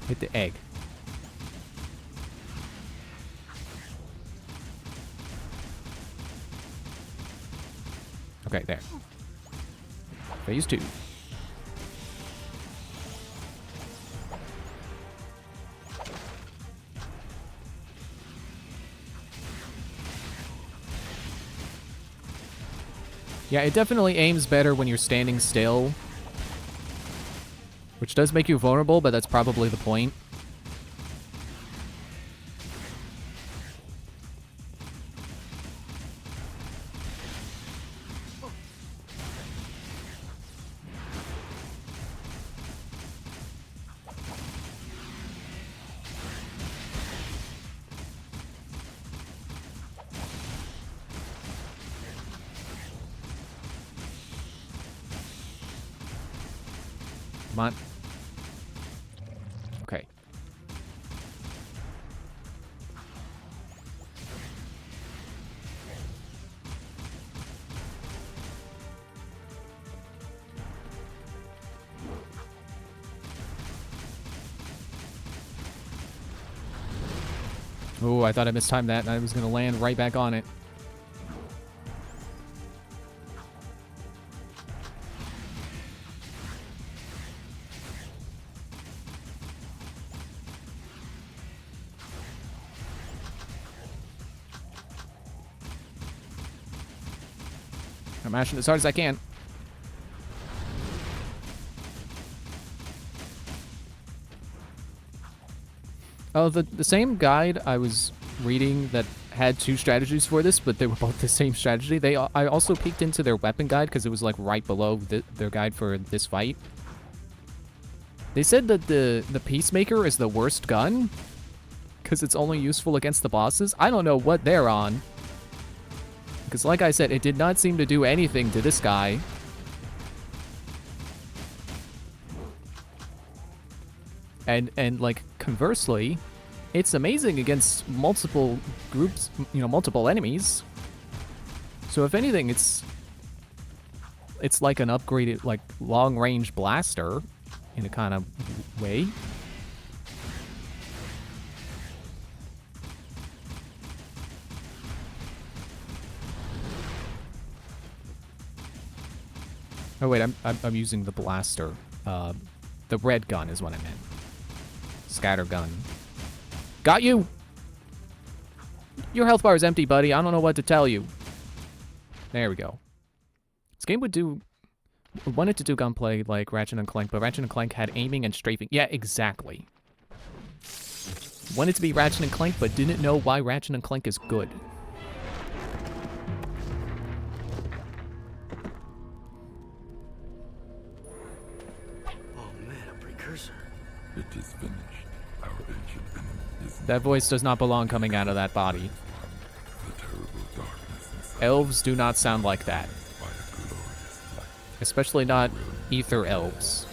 Hit the egg. Okay, there. Phase 2. Yeah, it definitely aims better when you're standing still. Which does make you vulnerable, but that's probably the point. Come on. Okay. Oh, I thought I mistimed that and I was going to land right back on it. I'm mashing as hard as I can. Oh, the same guide I was reading that had 2 strategies for this, but they were both the same strategy. I also peeked into their weapon guide because it was like right below their guide for this fight. They said that the Peacemaker is the worst gun because it's only useful against the bosses. I don't know what they're on. Because like I said, it did not seem to do anything to this guy. And like conversely, it's amazing against multiple groups, you know, multiple enemies. So if anything, it's like an upgraded like long-range blaster in a kind of way. Oh wait, I'm using the blaster. The red gun is what I meant. Scatter gun. Got you! Your health bar is empty, buddy. I don't know what to tell you. There we go. This game would wanted to do gunplay like Ratchet and Clank, but Ratchet and Clank had aiming and strafing. Yeah, exactly. Wanted to be Ratchet and Clank, but didn't know why Ratchet and Clank is good. It is finished. Our ancient enemy is That voice does not belong coming out of that body. the terrible darkness inside Elves do not sound like that. by a glorious light. Especially not ether elves.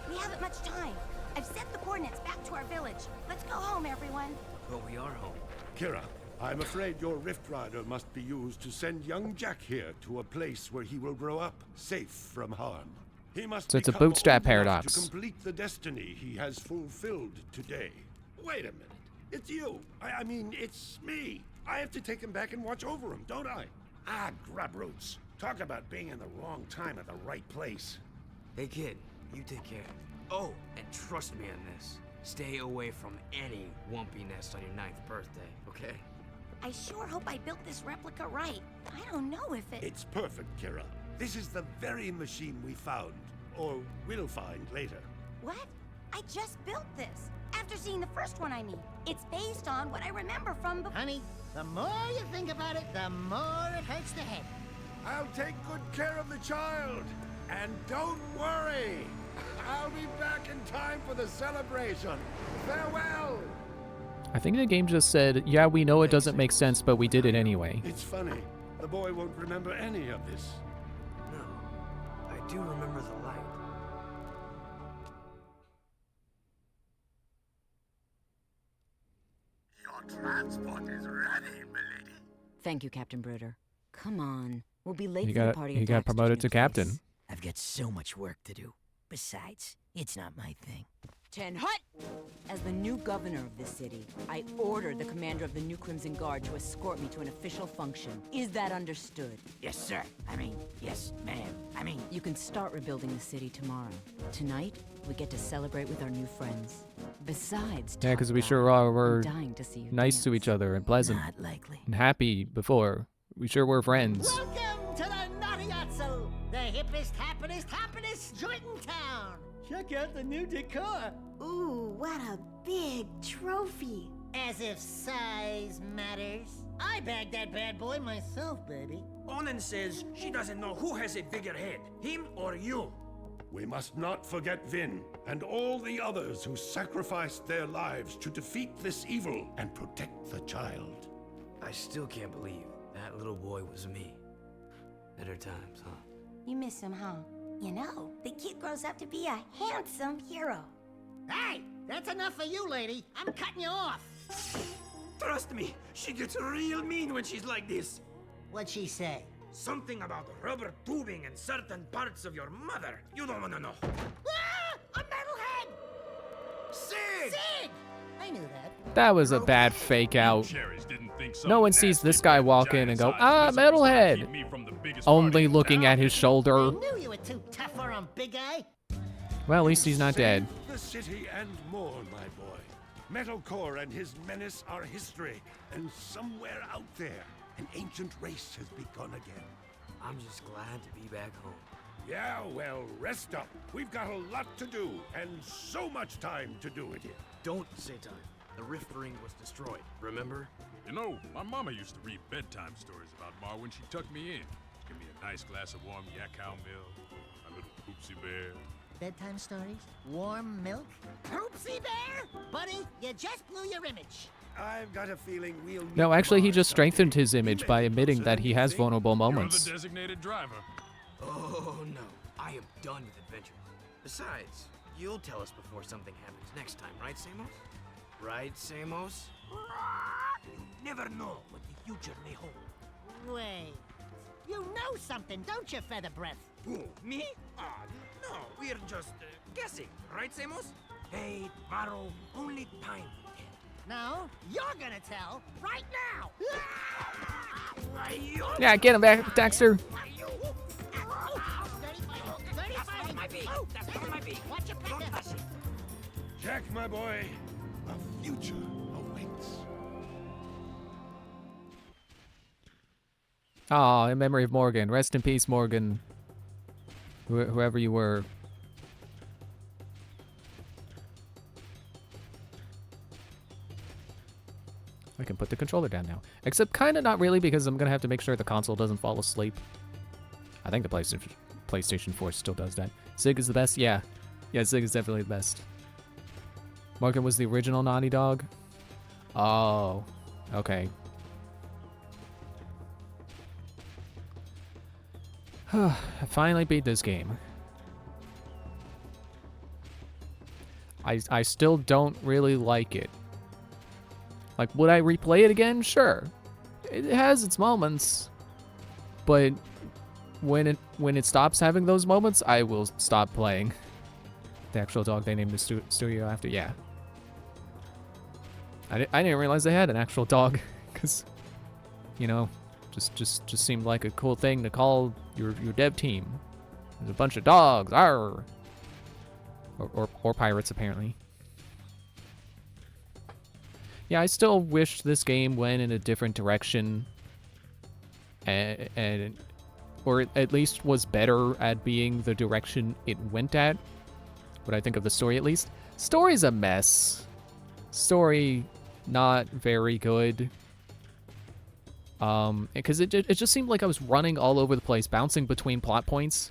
We haven't much time. I've sent the coordinates back to our village. Let's go home, everyone. But we are home. Kira, I'm afraid your Rift Rider must be used to send young Jack here to a place where he will grow up, safe from harm. He must So it's a become bootstrap old enough paradox. to complete the destiny he has fulfilled today. Wait a minute. It's you. I mean, it's me. I have to take him back and watch over him, don't I? Ah, grub roots. Talk about being in the wrong time at the right place. Hey kid, you take care. Oh, and trust me on this. Stay away from any Wumpy nest on your 9th birthday, okay? I sure hope I built this replica right. I don't know if it... It's perfect, Kira. This is the very machine we found, or will find later. What? I just built this. After seeing the first one, I mean. It's based on what I remember from before. Honey, the more you think about it, the more it hurts the head. I'll take good care of the child. And don't worry. I'll be back in time for the celebration. Farewell. I think the game just said, yeah, we know it doesn't make sense, but we did it anyway. It's funny. The boy won't remember any of this. No, I do remember the light. Your transport is ready, milady. Thank you, Captain Bruder. Come on. We'll be late He for the got party. he at got Daxter's promoted new to captain. place. I've got so much work to do. Besides, it's not my thing. Ten hut! As the new governor of this city, I ordered the commander of the New Crimson Guard to escort me to an official function. Is that understood? Yes, sir. Yes, ma'am. You can start rebuilding the city tomorrow. Tonight, we get to celebrate with our new friends. Besides, Yeah, because we talk sure about it, are. I'm We're dying to see you nice dance. to each other and pleasant Not likely. and happy before. We sure were friends. Welcome to the happiest joint in town. Check out the new decor. Ooh, what a big trophy. As if size matters. I bagged that bad boy myself, baby. Onan says she doesn't know who has a bigger head, him or you. We must not forget Vin and all the others who sacrificed their lives to defeat this evil and protect the child. I still can't believe that little boy was me. Better times, huh? You miss him, huh? You know, the kid grows up to be a handsome hero. Hey, that's enough for you, lady. I'm cutting you off. Trust me, she gets real mean when she's like this. What'd she say? Something about rubber tubing in certain parts of your mother. You don't want to know. Ah! A metalhead! Sig! Sig! I knew that. That was a bad fake out. Cherries didn't think so No one sees this guy walk in and go, ah, Giants keep metalhead! me from the biggest Only party in looking town. at his shoulder. I knew you were too tough for him, big guy. Well, at least he's not dead. The city and more, my boy. Metalcore and his menace are history, and somewhere out there, an ancient race has begun again. I'm just glad to be back home. Yeah, well, rest up. We've got a lot to do, and so much time to do it in. Don't say time. The Rift Ring was destroyed, remember? You know, my mama used to read bedtime stories about Ma when she tucked me in. Give me a nice glass of warm yak cow milk, a little poopsie bear. Bedtime stories? Warm milk? Poopsie bear? Buddy, you just blew your image. I've got a feeling we'll... No, actually, he just strengthened his image by admitting that he has vulnerable moments. You're the designated driver. Oh, no. I am done with adventure. Besides, you'll tell us before something happens next time, right, Samos? Right, Samos? You never know what the future may hold. Wait. You know something, don't you, Feather Breath? Who, me? No, we're just guessing, right, Samos? Hey, tomorrow, only time will tell. No, you're gonna tell right now. Yeah, get him back, Dexter. Jack, my boy, a future awaits. Aw, in memory of Morgan. Rest in peace, Morgan. Whoever you were. I can put the controller down now. Except kind of not really, because I'm going to have to make sure the console doesn't fall asleep. I think the PlayStation 4 still does that. Zig is the best? Yeah. Yeah, Zig is definitely the best. Morgan was the original Naughty Dog? Oh. Okay. I finally beat this game. I still don't really like it. Like, would I replay it again? Sure. It has its moments. But when it stops having those moments, I will stop playing. The actual dog they named the studio after, yeah. I didn't realize they had an actual dog, because, you know, just seemed like a cool thing to call your dev team. There's a bunch of dogs, arr! Or pirates, apparently. Yeah, I still wish this game went in a different direction, or at least was better at being the direction it went at. What I think of the story, at least. Story's a mess. Story, not very good. Because it just seemed like I was running all over the place, bouncing between plot points,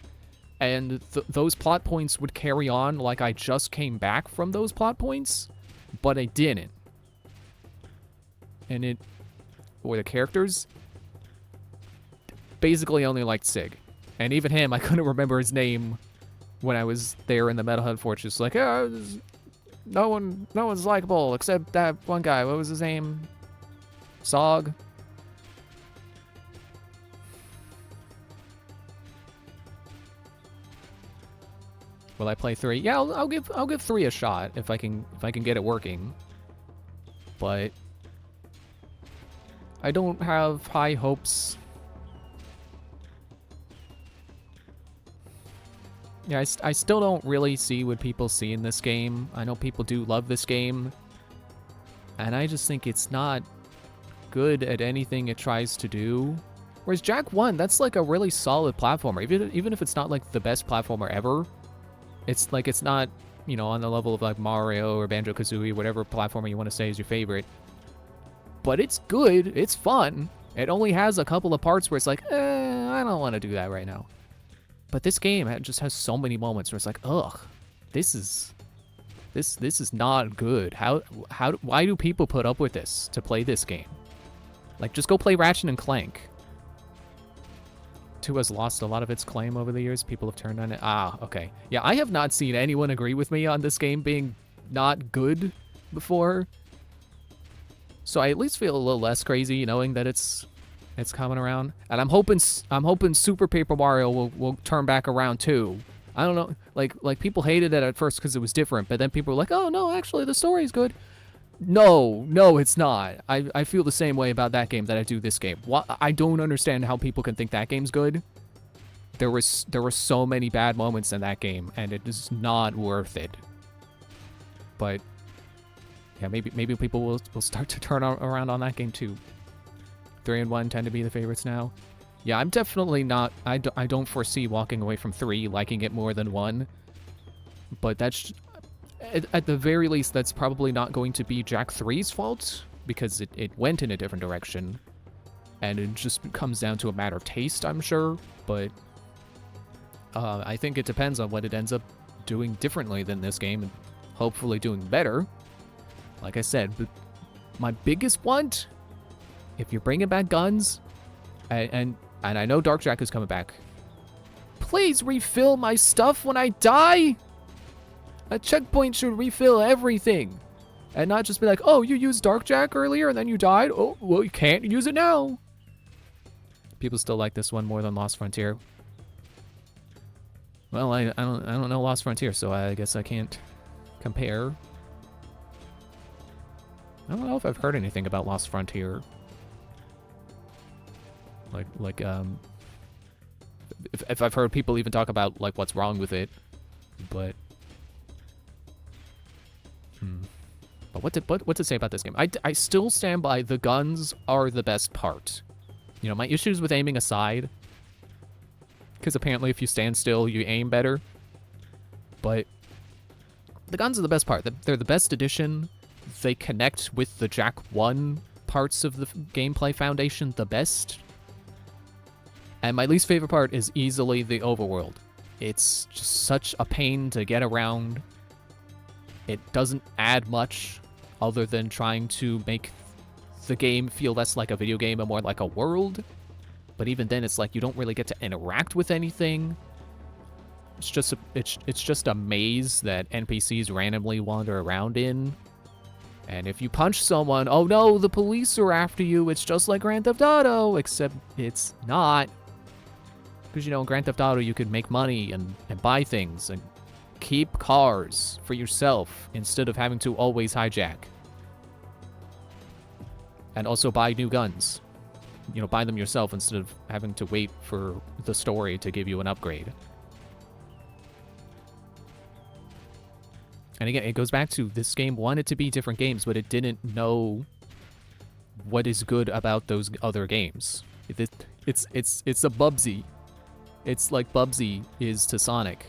and those plot points would carry on like I just came back from those plot points, but I didn't. And the characters basically only liked Sig. And even him, I couldn't remember his name when I was there in the Metalhead Fortress. Like, oh, no one's likable except that one guy. What was his name? Sog? Will I play 3? Yeah, I'll give 3 a shot if I can get it working. But I don't have high hopes. Yeah, I still don't really see what people see in this game. I know people do love this game, and I just think it's not good at anything it tries to do. Whereas Jak 1, that's like a really solid platformer. Even if it's not like the best platformer ever, it's like it's not, you know, on the level of like Mario or Banjo-Kazooie, whatever platformer you want to say is your favorite. But it's good, it's fun. It only has a couple of parts where it's like, I don't want to do that right now. But this game just has so many moments where it's like, ugh, this is not good. Why do people put up with this to play this game? Like, just go play Ratchet and Clank. 2 has lost a lot of its claim over the years. People have turned on it. Ah, okay. Yeah, I have not seen anyone agree with me on this game being not good before. So I at least feel a little less crazy knowing that it's coming around. And I'm hoping Super Paper Mario will turn back around too. I don't know, like people hated it at first because it was different, but then people were like, oh no, actually the story's good. No, it's not. I feel the same way about that game that I do this game. I don't understand how people can think that game's good. There were so many bad moments in that game, and it is not worth it. But yeah, maybe people will start to turn around on that game too. 3 and 1 tend to be the favorites now. Yeah, I'm definitely not. I don't foresee walking away from 3 liking it more than 1. But that's, at the very least, that's probably not going to be Jak 3's fault, because it went in a different direction. And it just comes down to a matter of taste, I'm sure. But I think it depends on what it ends up doing differently than this game, and hopefully doing better. Like I said, but my biggest want, if you're bringing back guns, and I know Dark Jak is coming back, please refill my stuff when I die. A checkpoint should refill everything, and not just be like, oh, you used Dark Jak earlier and then you died. Oh, well, you can't use it now. People still like this one more than Lost Frontier. Well, I don't know Lost Frontier, so I guess I can't compare. I don't know if I've heard anything about Lost Frontier. Like if I've heard people even talk about like what's wrong with it, but what to say about this game? I still stand by the guns are the best part. You know, my issues with aiming aside, because apparently if you stand still you aim better, but the guns are the best part. They're the best addition. They connect with the Jak 1 parts of the gameplay foundation the best. And my least favorite part is easily the overworld. It's just such a pain to get around. It doesn't add much other than trying to make the game feel less like a video game and more like a world. But even then, it's like you don't really get to interact with anything. It's just a maze that NPCs randomly wander around in. And if you punch someone, oh no, the police are after you. It's just like Grand Theft Auto, except it's not. Because, you know, in Grand Theft Auto, you could make money and buy things and keep cars for yourself instead of having to always hijack. And also buy new guns. You know, buy them yourself instead of having to wait for the story to give you an upgrade. And again, it goes back to this game wanted to be different games, but it didn't know what is good about those other games. It's a Bubsy. It's like Bubsy is to Sonic.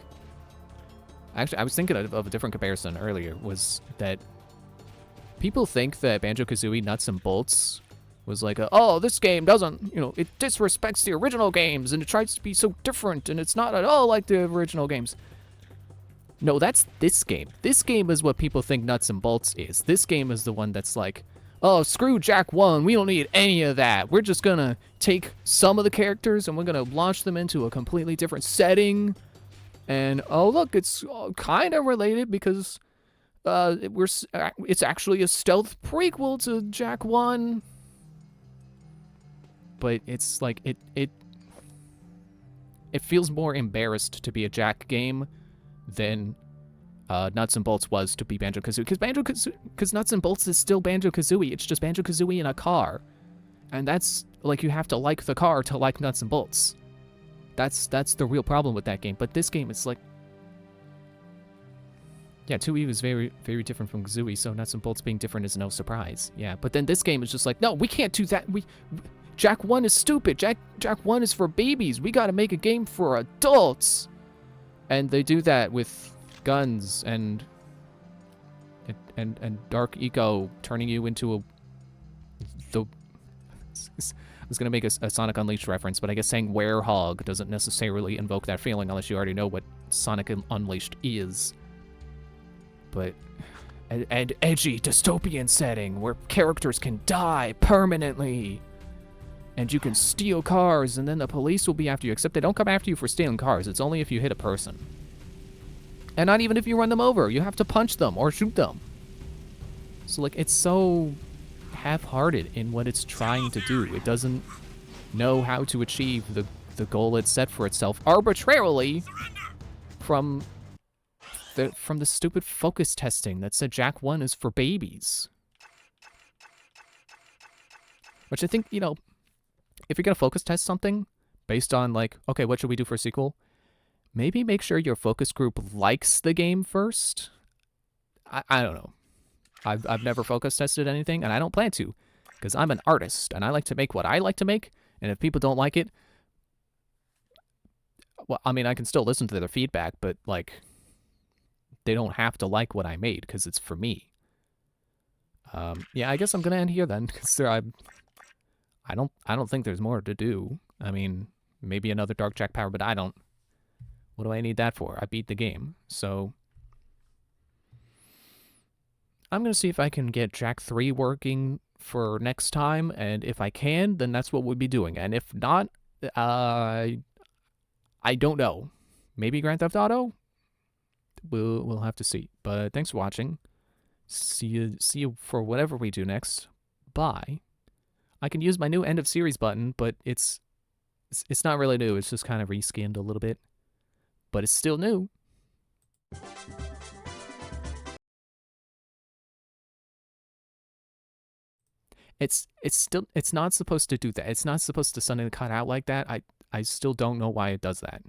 Actually, I was thinking of a different comparison earlier, was that people think that Banjo-Kazooie Nuts and Bolts was like, oh, this game doesn't, you know, it disrespects the original games, and it tries to be so different, and it's not at all like the original games. No, that's this game. This game is what people think Nuts and Bolts is. This game is the one that's like, oh, screw Jak 1, we don't need any of that. We're just gonna take some of the characters and we're gonna launch them into a completely different setting. And, oh, look, it's kind of related because it's actually a stealth prequel to Jak 1. But it's like, it feels more embarrassed to be a Jak game than Nuts and Bolts was to be Banjo-Kazooie. Because Nuts and Bolts is still Banjo-Kazooie. It's just Banjo-Kazooie in a car. And that's, like, you have to like the car to like Nuts and Bolts. That's the real problem with that game. But this game, it's like... Yeah, 2E was very, very different from Kazooie, so Nuts and Bolts being different is no surprise. Yeah, but then this game is just like, no, we can't do that. Jak 1 is stupid. Jak 1 is for babies. We gotta make a game for adults. And they do that with guns and dark eco turning you into I was gonna make a Sonic Unleashed reference, but I guess saying werehog doesn't necessarily invoke that feeling unless you already know what Sonic Unleashed is. But an edgy dystopian setting where characters can die permanently. And you can steal cars, and then the police will be after you, except they don't come after you for stealing cars. It's only if you hit a person. And not even if you run them over. You have to punch them or shoot them. So, like, it's so half-hearted in what it's trying to do. It doesn't know how to achieve the goal it set for itself arbitrarily from the stupid focus testing that said Jak 1 is for babies. Which I think, you know, if you're going to focus test something based on, like, okay, what should we do for a sequel? Maybe make sure your focus group likes the game first. I don't know. I've never focus tested anything, and I don't plan to, because I'm an artist, and I like to make what I like to make, and if people don't like it, well, I mean, I can still listen to their feedback, but, like, they don't have to like what I made, because it's for me. Yeah, I guess I'm going to end here, then, because I don't think there's more to do. I mean, maybe another Dark Jak power, but I don't. What do I need that for? I beat the game. So I'm going to see if I can get Jak 3 working for next time, and if I can, then that's what we'll be doing. And if not, I don't know. Maybe Grand Theft Auto? We'll have to see. But thanks for watching. See you for whatever we do next. Bye. I can use my new end of series button, but it's not really new. It's just kind of reskinned a little bit, but it's still new. It's not supposed to do that. It's not supposed to suddenly cut out like that. I still don't know why it does that.